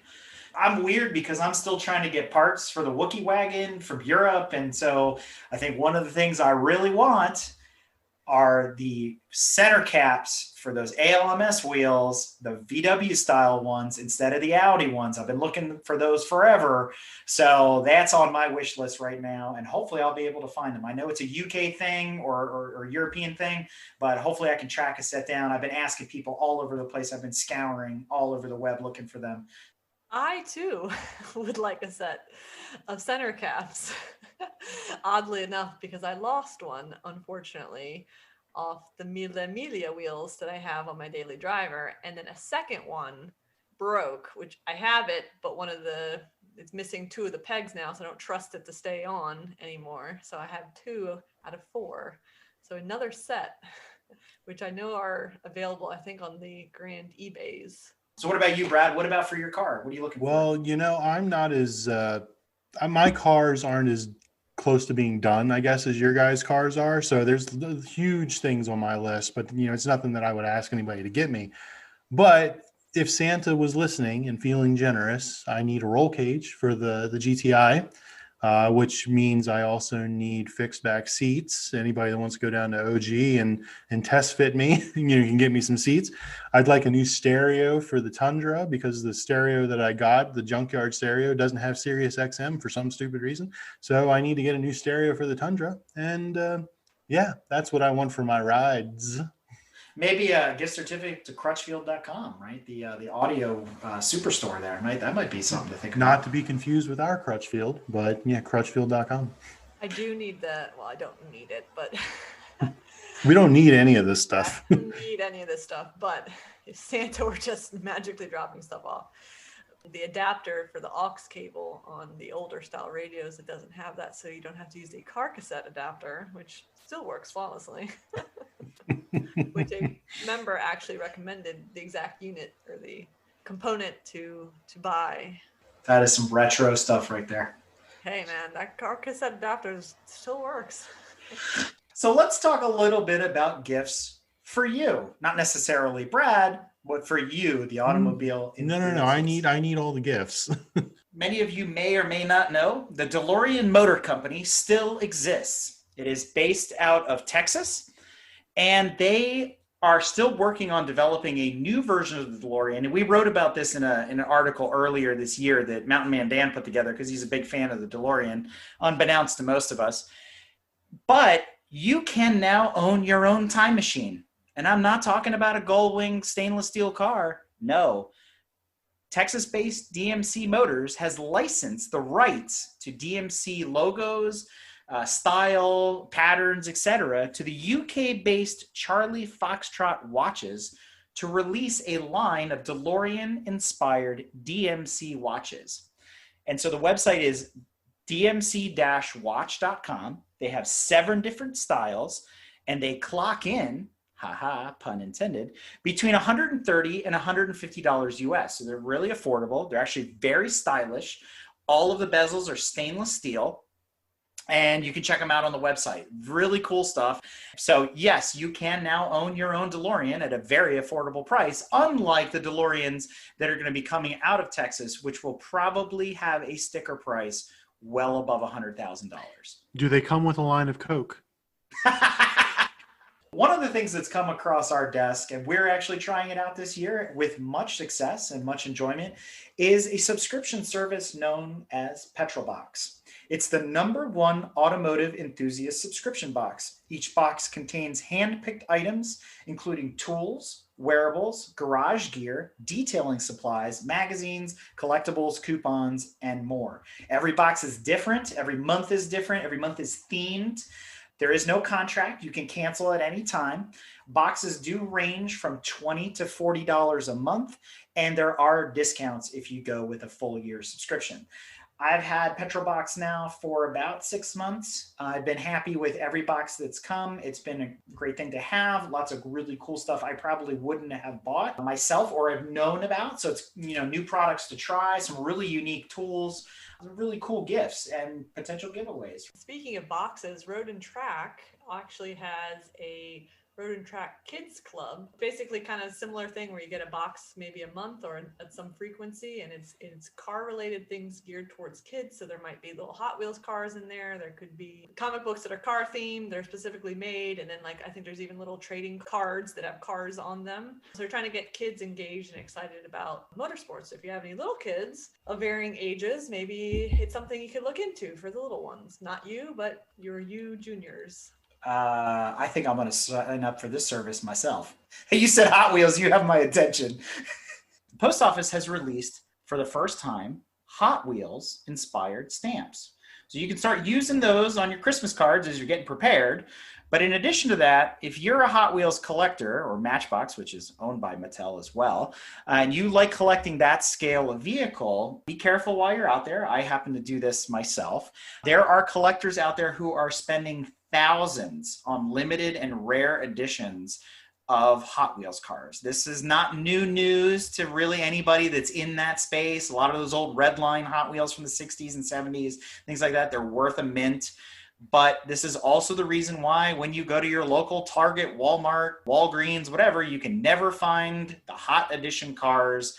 I'm weird because I'm still trying to get parts for the Wookiee wagon from Europe. And so I think one of the things I really want are the center caps for those ALMS wheels, the VW style ones instead of the Audi ones. I've been looking for those forever. So that's on my wish list right now. And hopefully I'll be able to find them. I know it's a UK thing or European thing, but hopefully I can track a set down. I've been asking people all over the place. I've been scouring all over the web looking for them. I too would like a set of center caps. Oddly enough, because I lost one, unfortunately, off the Mille Miglia wheels that I have on my daily driver. And then a second one broke, which I have it, but it's missing 2 of the pegs now, so I don't trust it to stay on anymore. So I have 2 out of 4. So another set, which I know are available, I think, on the Grand eBays. So what about you, Brad? What about for your car? What are you looking for? Well, I'm not as my cars aren't as close to being done, I guess, as your guys' cars are. So there's huge things on my list, but it's nothing that I would ask anybody to get me. But if Santa was listening and feeling generous, I need a roll cage for the GTI, which means I also need fixed back seats. Anybody that wants to go down to OG and test fit me, you can get me some seats. I'd like a new stereo for the Tundra because the stereo that I got, the junkyard stereo, doesn't have Sirius XM for some stupid reason. So I need to get a new stereo for the Tundra. And yeah, that's what I want for my rides. Maybe a gift certificate to Crutchfield.com, right? The audio superstore there. That might be something to think about. Not to be confused with our Crutchfield, but yeah, Crutchfield.com. I do need I don't need it, but we don't need any of this stuff. I don't need any of this stuff, but if Santa were just magically dropping stuff off. The adapter for the aux cable on the older style radios, it doesn't have that, so you don't have to use the car cassette adapter, which still works flawlessly. Which a member actually recommended the exact unit or the component to buy. That is some retro stuff right there. Hey man, that car cassette adapter still works. So let's talk a little bit about gifts for you. Not necessarily Brad, but for you, the automobile. No. I need all the gifts. Many of you may or may not know the DeLorean Motor Company still exists. It is based out of Texas, and they are still working on developing a new version of the DeLorean. And we wrote about this in an article earlier this year that Mountain Man Dan put together because he's a big fan of the DeLorean, unbeknownst to most of us. But you can now own your own time machine. And I'm not talking about a Goldwing stainless steel car. No. Texas-based DMC Motors has licensed the rights to DMC logos, style, patterns, etc., to the UK-based Charlie Foxtrot watches to release a line of DeLorean-inspired DMC watches. And so the website is dmc-watch.com. They have 7 different styles, and they clock in, haha, pun intended, between $130 and $150 US. So they're really affordable. They're actually very stylish. All of the bezels are stainless steel. And you can check them out on the website. Really cool stuff. So yes, you can now own your own DeLorean at a very affordable price, unlike the DeLoreans that are going to be coming out of Texas, which will probably have a sticker price well above $100,000. Do they come with a line of Coke? One of the things that's come across our desk, and we're actually trying it out this year with much success and much enjoyment, is a subscription service known as Petrolbox. It's the #1 automotive enthusiast subscription box. Each box contains hand-picked items, including tools, wearables, garage gear, detailing supplies, magazines, collectibles, coupons, and more. Every box is different. Every month is different. Every month is themed. There is no contract. You can cancel at any time. Boxes do range from $20 to $40 a month, and there are discounts if you go with a full year subscription. I've had Petrolbox now for about 6 months. I've been happy with every box that's come. It's been a great thing to have. Lots of really cool stuff I probably wouldn't have bought myself or have known about. So it's, new products to try, some really unique tools, really cool gifts and potential giveaways. Speaking of boxes, Road and Track actually has a Road and Track Kids Club. Basically kind of similar thing where you get a box maybe a month or at some frequency, and it's car related things geared towards kids. So there might be little Hot Wheels cars in there. There could be comic books that are car themed. They're specifically made. And then like I think there's even little trading cards that have cars on them. So they're trying to get kids engaged and excited about motorsports. So if you have any little kids of varying ages, maybe it's something you could look into for the little ones. Not you, but your you juniors. I think I'm going to sign up for this service myself. Hey, you said Hot Wheels, you have my attention. The post office has released for the first time Hot Wheels inspired stamps. So you can start using those on your Christmas cards as you're getting prepared. But in addition to that, if you're a Hot Wheels collector, or Matchbox, which is owned by Mattel as well, and you like collecting that scale of vehicle, be careful while you're out there. I happen to do this myself. There are collectors out there who are spending thousands on limited and rare editions of Hot Wheels cars. This is not new news to really anybody that's in that space. A lot of those old red line Hot Wheels from the 60s and 70s, things like that, they're worth a mint. But this is also the reason why when you go to your local Target, Walmart, Walgreens, whatever, you can never find the hot edition cars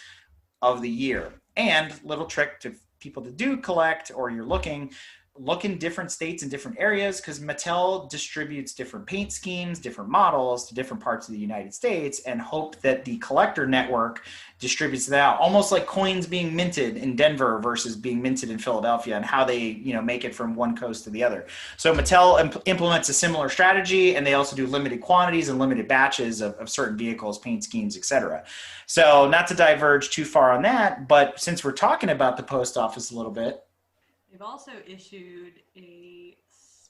of the year. And little trick to people that do collect, or you're looking, look in different states and different areas, because Mattel distributes different paint schemes, different models to different parts of the United States, and hope that the collector network distributes that out, almost like coins being minted in Denver versus being minted in Philadelphia, and how they make it from one coast to the other. So Mattel implements a similar strategy, and they also do limited quantities and limited batches of certain vehicles, paint schemes, etc. So not to diverge too far on that, but since we're talking about the post office a little bit, they've also issued a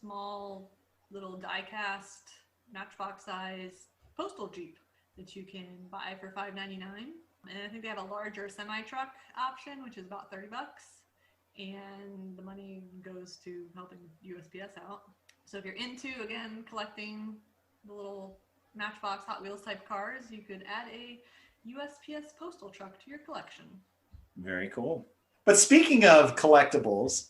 small little die-cast Matchbox size postal Jeep that you can buy for $5.99. And I think they have a larger semi-truck option, which is about $30. And the money goes to helping USPS out. So if you're into, again, collecting the little Matchbox Hot Wheels type cars, you could add a USPS postal truck to your collection. Very cool. But speaking of collectibles,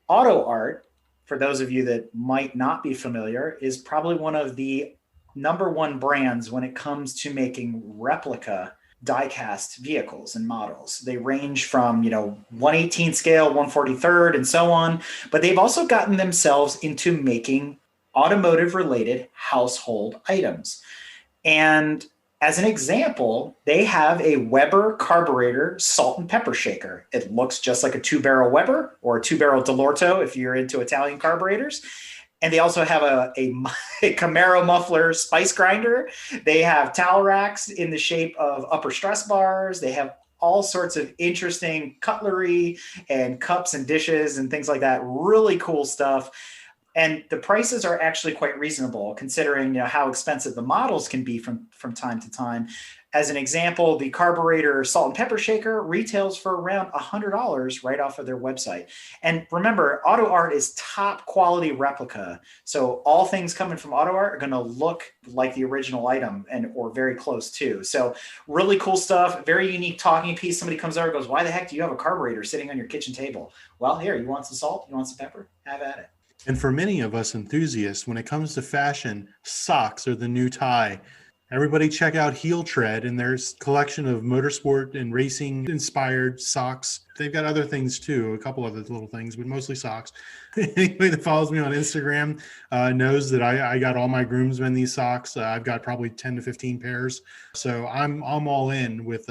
Auto Art, for those of you that might not be familiar, is probably one of the #1 brands when it comes to making replica die-cast vehicles and models. They range from 1/18 scale, 1/43, and so on. But they've also gotten themselves into making automotive-related household items. And as an example, they have a Weber carburetor salt and pepper shaker. It looks just like a 2-barrel Weber or a 2-barrel Dell'Orto if you're into Italian carburetors. And they also have a Camaro muffler spice grinder. They have towel racks in the shape of upper stress bars. They have all sorts of interesting cutlery and cups and dishes and things like that. Really cool stuff. And the prices are actually quite reasonable, considering how expensive the models can be from time to time. As an example, the carburetor salt and pepper shaker retails for around $100 right off of their website. And remember, Auto Art is top quality replica. So all things coming from Auto Art are going to look like the original item or very close to. So really cool stuff, very unique talking piece. Somebody comes over and goes, "Why the heck do you have a carburetor sitting on your kitchen table?" Well, here, you want some salt? You want some pepper? Have at it. And for many of us enthusiasts, when it comes to fashion, socks are the new tie. Everybody check out Heel Tread and their collection of motorsport and racing inspired socks. They've got other things too, a couple other little things, but mostly socks. Anybody that follows me on Instagram knows that I got all my groomsmen these socks. I've got probably 10 to 15 pairs. So I'm all in with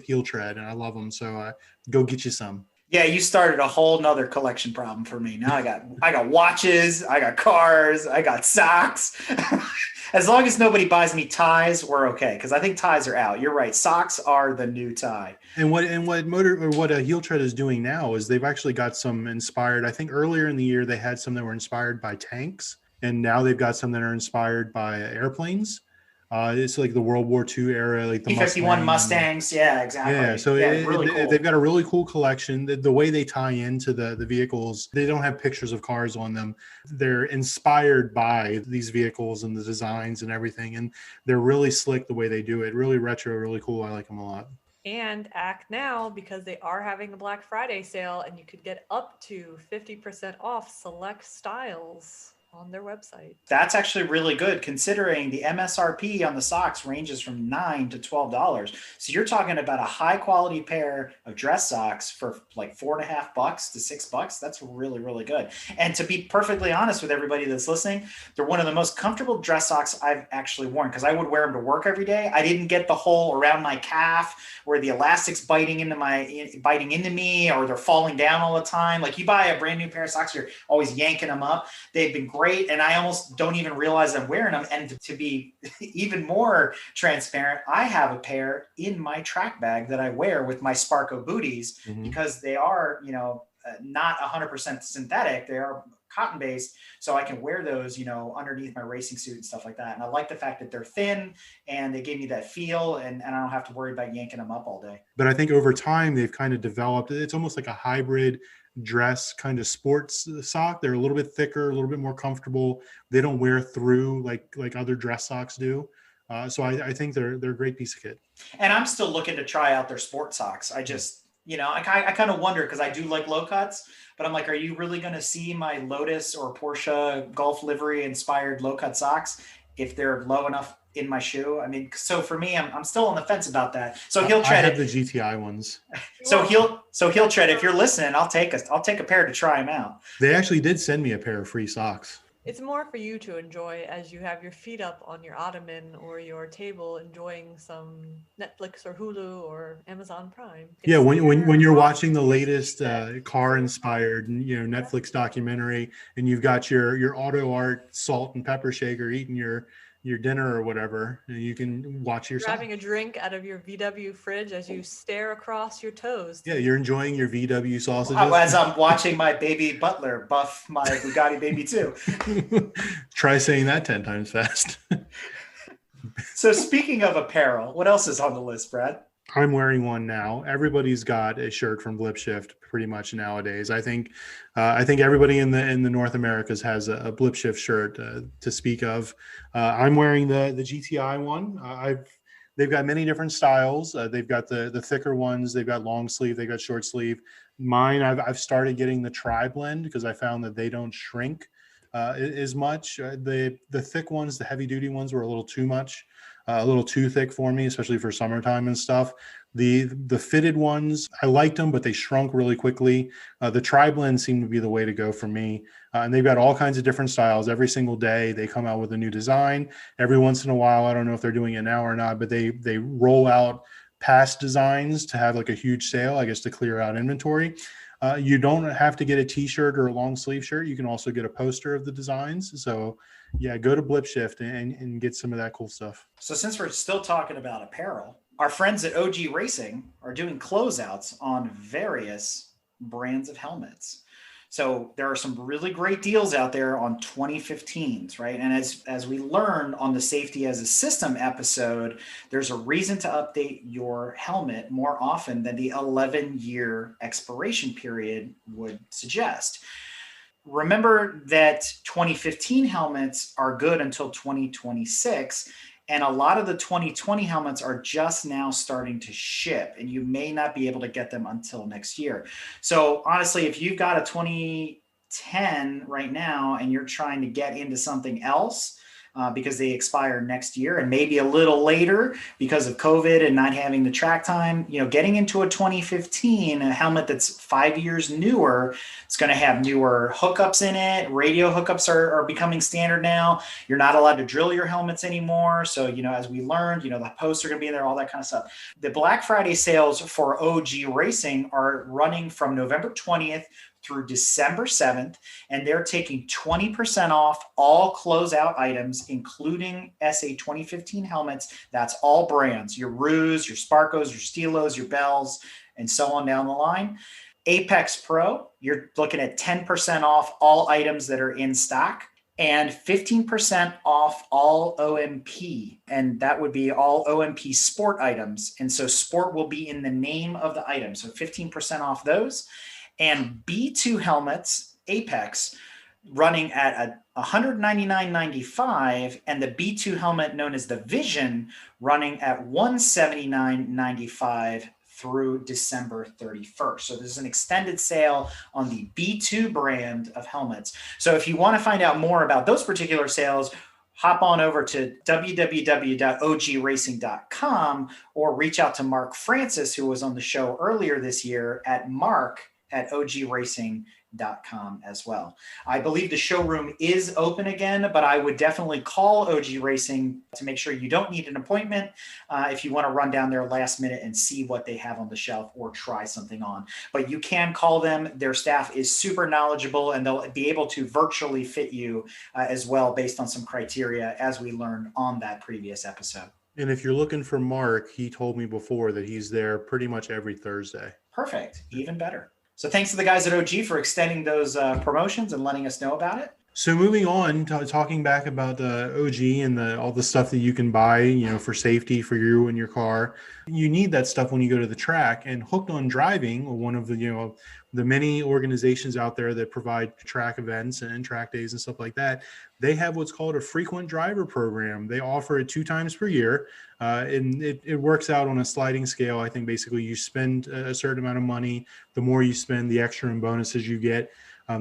Heel Tread, and I love them. So go get you some. Yeah, you started a whole nother collection problem for me. Now I got watches, I got cars, I got socks. As long as nobody buys me ties, we're okay. Because I think ties are out. You're right. Socks are the new tie. And what Heel Tread is doing now is they've actually got some inspired. I think earlier in the year they had some that were inspired by tanks, and now they've got some that are inspired by airplanes. It's like the World War II era, like the P-51 Mustangs. Yeah, exactly. Yeah, so really cool. They've got a really cool collection. The way they tie into the vehicles, they don't have pictures of cars on them. They're inspired by these vehicles and the designs and everything, and they're really slick the way they do it. Really retro, really cool. I like them a lot. And act now, because they are having a Black Friday sale, and you could get up to 50% off select styles on their website. That's actually really good considering the MSRP on the socks ranges from $9 to $12. So you're talking about a high quality pair of dress socks for like $4.50 to $6. That's really, really good. And to be perfectly honest with everybody that's listening, they're one of the most comfortable dress socks I've actually worn because I would wear them to work every day. I didn't get the hole around my calf where the elastic's biting into me or they're falling down all the time. Like you buy a brand new pair of socks, you're always yanking them up. They've been great. And I almost don't even realize I'm wearing them. And to be even more transparent, I have a pair in my track bag that I wear with my Sparko booties because they are, not 100% synthetic. They are cotton based. So I can wear those, underneath my racing suit and stuff like that. And I like the fact that they're thin and they give me that feel and I don't have to worry about yanking them up all day. But I think over time they've kind of developed, it's almost like a hybrid dress kind of sports sock. They're a little bit thicker, a little bit more comfortable. They don't wear through like other dress socks do. So I think they're a great piece of kit. And I'm still looking to try out their sport socks. I just, I kind of wonder because I do like low cuts, but I'm like, are you really going to see my Lotus or Porsche Golf livery inspired low cut socks if they're low enough in my shoe? I mean, so for me, I'm still on the fence about that. So he'll tread I have the GTI ones. So he'll tread. If you're listening, I'll take a pair to try them out. They actually did send me a pair of free socks. It's more for you to enjoy as you have your feet up on your ottoman or your table enjoying some Netflix or Hulu or Amazon Prime. Yeah, when you're watching the latest car-inspired, Netflix documentary, and you've got your auto art salt and pepper shaker eating your dinner or whatever, and you can watch your having a drink out of your VW fridge as you stare across your toes. Yeah, you're enjoying your VW sausages. As I'm watching my baby butler buff my Bugatti Baby 2. Try saying that 10 times fast. So speaking of apparel, what else is on the list, Brad? I'm wearing one now. Everybody's got a shirt from BlipShift pretty much nowadays. I think everybody in the North Americas has a BlipShift shirt to speak of. I'm wearing the GTI one. They've got many different styles. They've got the thicker ones. They've got long sleeve. They've got short sleeve. Mine, I've started getting the tri-blend because I found that they don't shrink as much. The thick ones, the heavy duty ones, were a little too much. A little too thick for me, especially for summertime and stuff. The fitted ones, I liked them, but they shrunk really quickly. The tri-blend seemed to be the way to go for me. And they've got all kinds of different styles. Every single day they come out with a new design. Every once in a while, I don't know if they're doing it now or not, but they roll out past designs to have like a huge sale, I guess, to clear out inventory. You don't have to get a t-shirt or a long sleeve shirt. You can also get a poster of the designs. So yeah, go to BlipShift and get some of that cool stuff. So since we're still talking about apparel, our friends at OG Racing are doing closeouts on various brands of helmets. So there are some really great deals out there on 2015s, right? And as we learned on the Safety as a System episode, there's a reason to update your helmet more often than the 11-year expiration period would suggest. Remember that 2015 helmets are good until 2026, and a lot of the 2020 helmets are just now starting to ship, and you may not be able to get them until next year. So honestly, if you've got a 2010 right now and you're trying to get into something else, because they expire next year and maybe a little later because of COVID and not having the track time, getting into a 2015, a helmet that's 5 years newer, it's going to have newer hookups in it. Radio hookups are becoming standard now. You're not allowed to drill your helmets anymore. So, as we learned, the posts are going to be in there, all that kind of stuff. The Black Friday sales for OG Racing are running from November 20th through December 7th, and they're taking 20% off all closeout items, including SA 2015 helmets. That's all brands, your Ruse, your Sparkos, your Stilos, your Bells, and so on down the line. Apex Pro, you're looking at 10% off all items that are in stock and 15% off all OMP. And that would be all OMP sport items. And so sport will be in the name of the item. So 15% off those. And B2 helmets, Apex, running at $199.95, and the B2 helmet known as the Vision running at $179.95 through December 31st. So there's an extended sale on the B2 brand of helmets. So if you want to find out more about those particular sales, hop on over to www.ogracing.com or reach out to Mark Francis, who was on the show earlier this year, at mark@ogracing.com as well. I believe the showroom is open again, but I would definitely call OG Racing to make sure you don't need an appointment if you want to run down there last minute and see what they have on the shelf or try something on. But you can call them. Their staff is super knowledgeable, and they'll be able to virtually fit you as well based on some criteria, as we learned on that previous episode. And if you're looking for Mark, he told me before that he's there pretty much every Thursday. Perfect. Even better. So thanks to the guys at OG for extending those promotions and letting us know about it. So moving on, talking back about the OG and all the stuff that you can buy, for safety for you and your car. You need that stuff when you go to the track. And Hooked on Driving, one of the many organizations out there that provide track events and track days and stuff like that, they have what's called a frequent driver program. They offer it 2 times per year, and it works out on a sliding scale. I think basically you spend a certain amount of money. The more you spend, the extra and bonuses you get.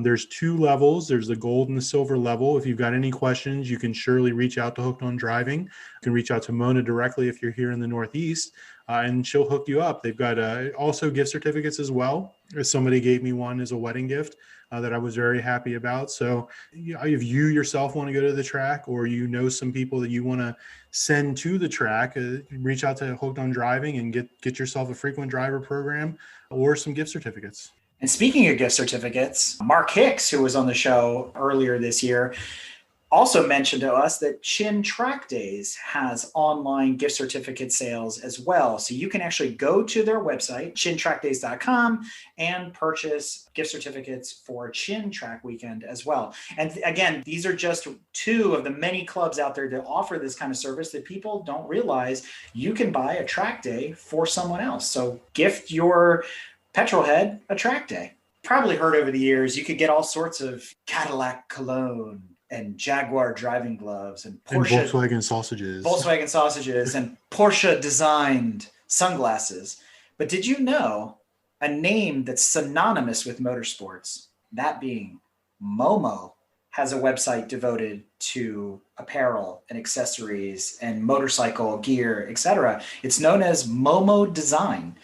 There's 2 levels. There's the gold and the silver level. If you've got any questions, you can surely reach out to Hooked on Driving. You can reach out to Mona directly if you're here in the Northeast, and she'll hook you up. They've got also gift certificates as well. Somebody gave me one as a wedding gift that I was very happy about. So if you yourself want to go to the track, or some people that you want to send to the track, reach out to Hooked on Driving and get yourself a frequent driver program or some gift certificates. And speaking of gift certificates, Mark Hicks, who was on the show earlier this year, also mentioned to us that Chin Track Days has online gift certificate sales as well. So you can actually go to their website, chintrackdays.com, and purchase gift certificates for Chin Track Weekend as well. And again, these are just 2 of the many clubs out there that offer this kind of service that people don't realize you can buy a track day for someone else. So gift your petrol head a track day. Probably heard over the years, you could get all sorts of Cadillac cologne and Jaguar driving gloves and Porsche, and Volkswagen sausages and Porsche designed sunglasses. But did you know a name that's synonymous with motorsports, that being Momo, has a website devoted to apparel and accessories and motorcycle gear, etc. It's known as Momo Design.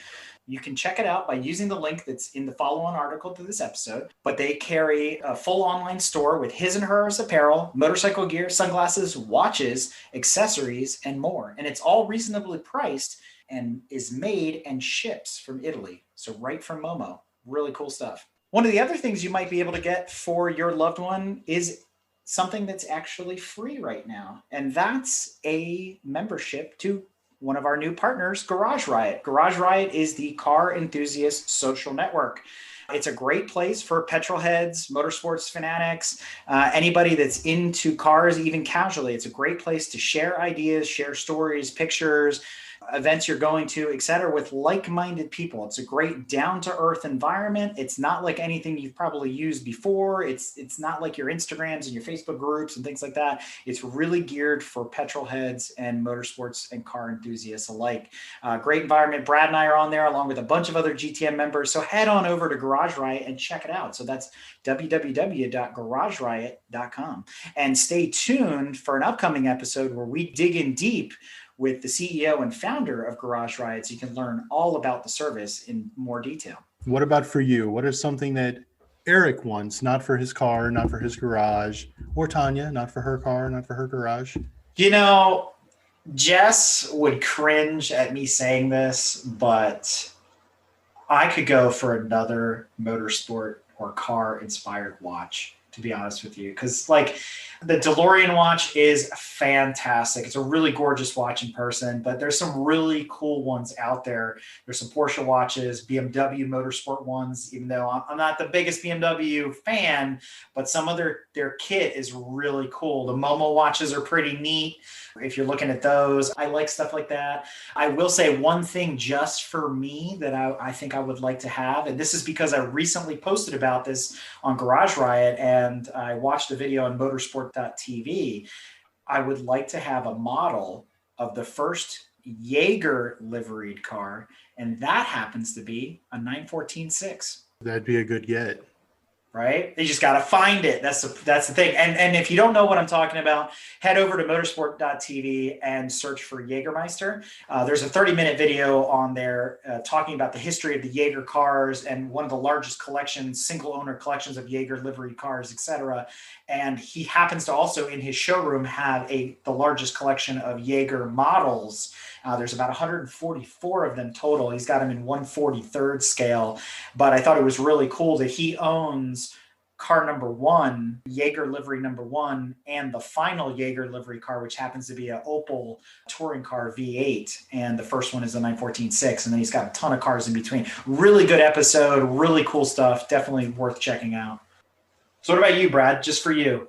You can check it out by using the link that's in the follow-on article to this episode. But they carry a full online store with his and hers apparel, motorcycle gear, sunglasses, watches, accessories, and more. And it's all reasonably priced and is made and ships from Italy. So right from Momo. Really cool stuff. One of the other things you might be able to get for your loved one is something that's actually free right now. And that's a membership to one of our new partners, Garage Riot. Garage Riot is the car enthusiast social network. It's a great place for petrol heads, motorsports fanatics, anybody that's into cars, even casually. It's a great place to share ideas, share stories, pictures, events you're going to, etc., with like-minded people. It's a great down-to-earth environment. It's not like anything you've probably used before. It's not like your Instagrams and your Facebook groups and things like that. It's really geared for petrol heads and motorsports and car enthusiasts alike. Great environment. Brad and I are on there along with a bunch of other GTM members. So head on over to Garage Riot and check it out. So that's www.garageriot.com. And stay tuned for an upcoming episode where we dig in deep with the CEO and founder of Garage Riot, so you can learn all about the service in more detail. What about for you? What is something that Eric wants, not for his car, not for his garage, or Tanya, not for her car, not for her garage? Jess would cringe at me saying this, but I could go for another motorsport or car inspired watch, to be honest with you, because the DeLorean watch is fantastic. It's a really gorgeous watch in person, but there's some really cool ones out there. There's some Porsche watches, BMW motorsport ones, even though I'm not the biggest BMW fan, but some of their kit is really cool. The Momo watches are pretty neat. If you're looking at those, I like stuff like that. I will say one thing just for me that I think I would like to have, and this is because I recently posted about this on Garage Riot and I watched a video on motorsport.tv. I would like to have a model of the first Jaeger liveried car, and that happens to be a 914.6. That'd be a good get. Right? You just got to find it. That's the thing. And if you don't know what I'm talking about, head over to motorsport.tv and search for Jägermeister. There's a 30-minute video on there talking about the history of the Jaeger cars and one of the largest collections, single owner collections of Jaeger livery cars, etc. And he happens to also in his showroom have the largest collection of Jaeger models. There's about 144 of them total. He's got them in 1/43rd scale. But I thought it was really cool that he owns car number 1, Jaeger livery number 1, and the final Jaeger livery car, which happens to be an Opel touring car V8. And the first one is the 914.6. And then he's got a ton of cars in between. Really good episode, really cool stuff. Definitely worth checking out. So what about you, Brad? Just for you?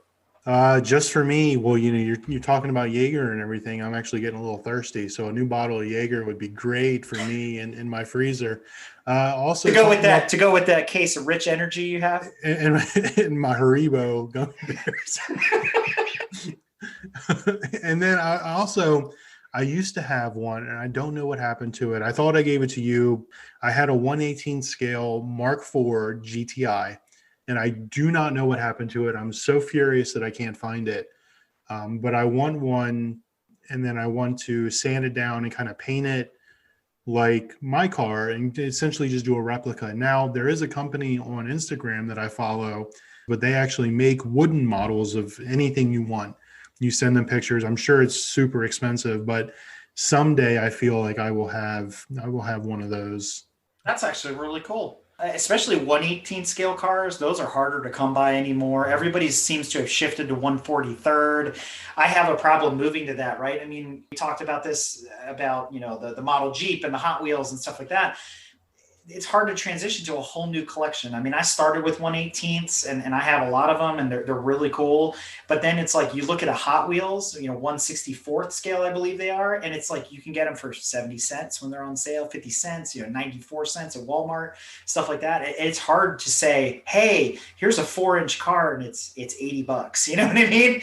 Just for me, well, you're talking about Jaeger and everything. I'm actually getting a little thirsty, so a new bottle of Jaeger would be great for me in my freezer. Also, to go with that case of Rich Energy you have, and my Haribo gummy bears. And then I used to have one, and I don't know what happened to it. I thought I gave it to you. I had a 1/18 scale Mark IV GTI. And I do not know what happened to it. I'm so furious that I can't find it. But I want one, and then I want to sand it down and kind of paint it like my car and essentially just do a replica. Now, there is a company on Instagram that I follow, but they actually make wooden models of anything you want. You send them pictures. I'm sure it's super expensive, but someday I feel like I will have one of those. That's actually really cool. Especially 1/18 scale cars, those are harder to come by anymore. Everybody seems to have shifted to 1/43rd. I have a problem moving to that, right? I mean, we talked about this, about, the model Jeep and the Hot Wheels and stuff like that. It's hard to transition to a whole new collection. I mean, I started with 1/18s and I have a lot of them and they're really cool. But then it's like, you look at a Hot Wheels, 1/64th scale, I believe they are. And it's like, you can get them for 70 cents when they're on sale, 50 cents, 94 cents at Walmart, stuff like that. It's hard to say, hey, here's a 4-inch car and it's $80. You know what I mean?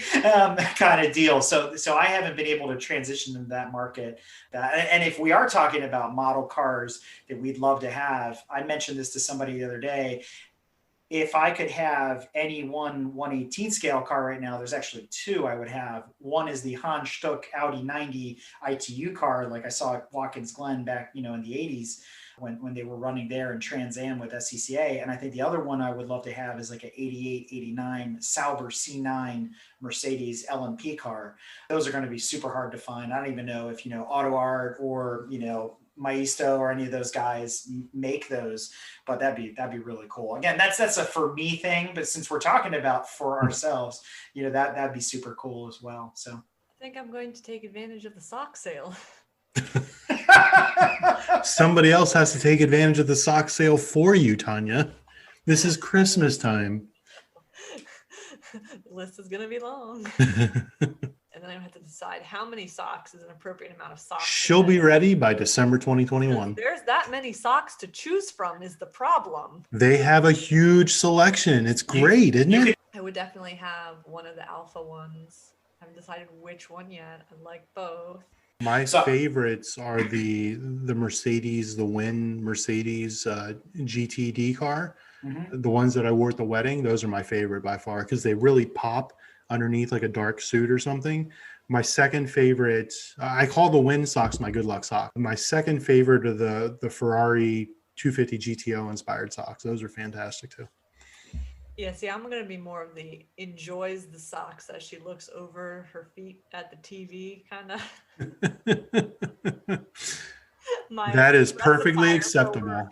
Kind of deal. So I haven't been able to transition into that market. And if we are talking about model cars that we'd love to have, I mentioned this to somebody the other day. If I could have any 1/18 scale car right now, there's actually 2 I would have. One is the Hans Stuck Audi 90 ITU car, like I saw at Watkins Glen back, in the 80s when they were running there in Trans Am with SCCA. And I think the other one I would love to have is like an 88, 89 Sauber C9 Mercedes LMP car. Those are going to be super hard to find. I don't even know if, Auto Art or, Maisto or any of those guys make those, but that'd be really cool. Again, that's a for me thing, but since we're talking about for ourselves, that'd be super cool as well. So I think I'm going to take advantage of the sock sale. Somebody else has to take advantage of the sock sale for you, Tanya. This is Christmas time. The list is going to be long. And then I have to decide how many socks is an appropriate amount of socks. She'll be ready by December 2021. There's that many socks to choose from is the problem. They have a huge selection. It's great, isn't it? I would definitely have one of the alpha ones. I haven't decided which one yet. I like both. My favorites are the Mercedes, the Win Mercedes GTD car. Mm-hmm. The ones that I wore at the wedding, those are my favorite by far because they really pop underneath like a dark suit or something. My second favorite, I call the Win socks my good luck sock. My second favorite are the Ferrari 250 GTO inspired socks. Those are fantastic too. Yeah, see, I'm going to be more of the enjoys the socks as she looks over her feet at the TV kind of. That is perfectly acceptable.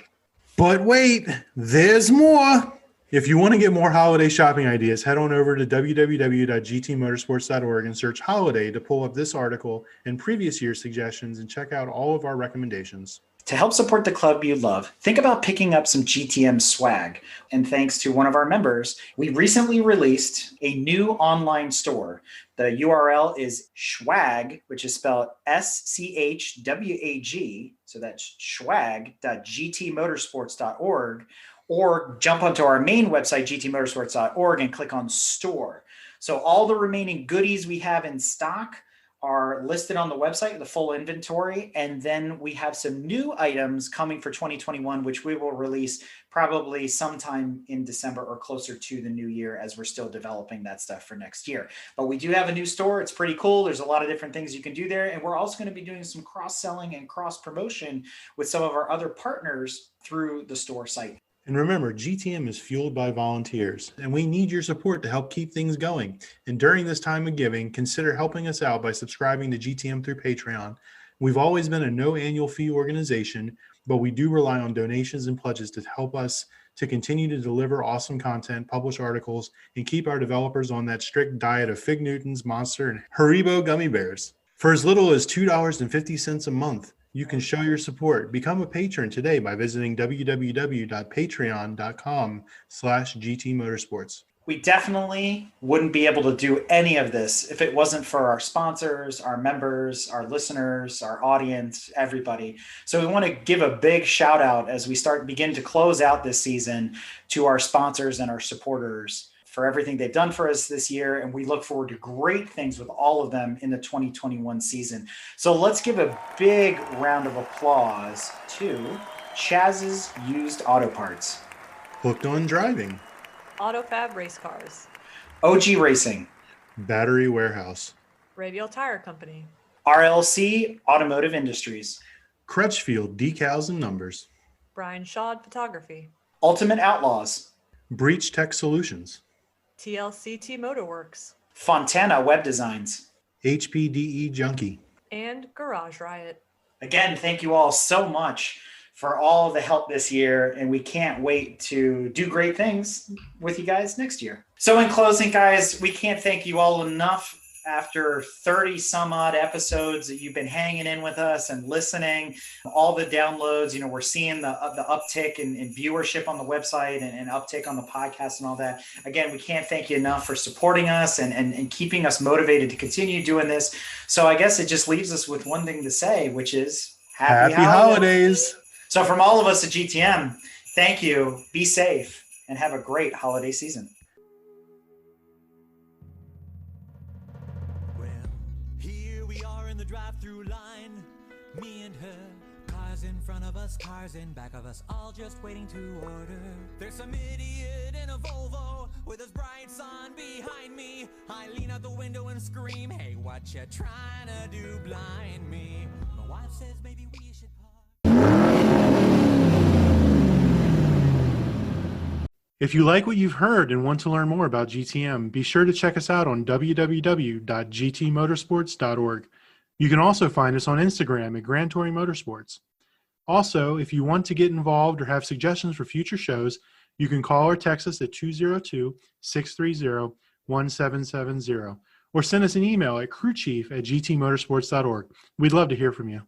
But wait, there's more. If you want to get more holiday shopping ideas, head on over to www.gtmotorsports.org and search holiday to pull up this article and previous year's suggestions and check out all of our recommendations. To help support the club you love, think about picking up some GTM swag. And thanks to one of our members, we recently released a new online store. The URL is Schwag, which is spelled SCHWAG. So that's schwag.gtmotorsports.org. Or jump onto our main website, gtmotorsports.org, and click on store. So all the remaining goodies we have in stock are listed on the website, the full inventory. And then we have some new items coming for 2021, which we will release probably sometime in December or closer to the new year, as we're still developing that stuff for next year. But we do have a new store. It's pretty cool. There's a lot of different things you can do there. And we're also going to be doing some cross-selling and cross-promotion with some of our other partners through the store site. And remember, GTM is fueled by volunteers, and we need your support to help keep things going. And during this time of giving, consider helping us out by subscribing to GTM through Patreon. We've always been a no annual fee organization, but we do rely on donations and pledges to help us to continue to deliver awesome content, publish articles, and keep our developers on that strict diet of Fig Newtons, Monster, and Haribo gummy bears. For as little as $2.50 a month, you can show your support. Become a patron today by visiting www.patreon.com/GTMotorsports. We definitely wouldn't be able to do any of this if it wasn't for our sponsors, our members, our listeners, our audience, everybody. So we want to give a big shout out as we begin to close out this season to our sponsors and our supporters for everything they've done for us this year. And we look forward to great things with all of them in the 2021 season. So let's give a big round of applause to Chaz's Used Auto Parts, Hooked on Driving, AutoFab Race Cars, OG Racing, Battery Warehouse, Radial Tire Company, RLC Automotive Industries, Crutchfield Decals and Numbers, Brian Shawd Photography, Ultimate Outlaws, Breach Tech Solutions, TLCT Motorworks, Fontana Web Designs, HPDE Junkie. and Garage Riot. Again, thank you all so much for all the help this year, and we can't wait to do great things with you guys next year. So in closing, guys, we can't thank you all enough. After 30 some odd episodes that you've been hanging in with us and listening, all the downloads, we're seeing the uptick in viewership on the website and uptick on the podcast and all that. Again, we can't thank you enough for supporting us and keeping us motivated to continue doing this. So I guess it just leaves us with one thing to say, which is Happy holidays. So from all of us at GTM, thank you, be safe, and have a great holiday season. Well, here we are in the drive-through line, me and her, cars in front of us, cars in back of us, all just waiting to order. There's some idiot in a Volvo with his bright sun behind me. I lean out the window and scream, hey, what you trying to do, blind me? My wife says maybe we should park. If you like what you've heard and want to learn more about GTM, be sure to check us out on www.gtmotorsports.org. You can also find us on Instagram at Grand Touring Motorsports. Also, if you want to get involved or have suggestions for future shows, you can call or text us at 202-630-1770 or send us an email at crewchief@gtmotorsports.org. We'd love to hear from you.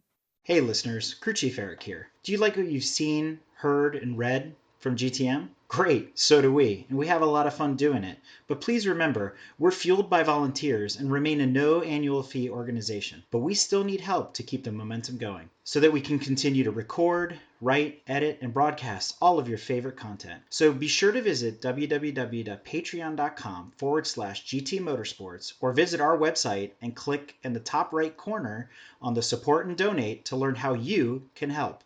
Hey listeners, Crew Chief Eric here. Do you like what you've seen, heard, and read from GTM? Great, so do we, and we have a lot of fun doing it. But please remember, we're fueled by volunteers and remain a no annual fee organization. But we still need help to keep the momentum going so that we can continue to record, write, edit, and broadcast all of your favorite content. So be sure to visit www.patreon.com/GT Motorsports or visit our website and click in the top right corner on the support and donate to learn how you can help.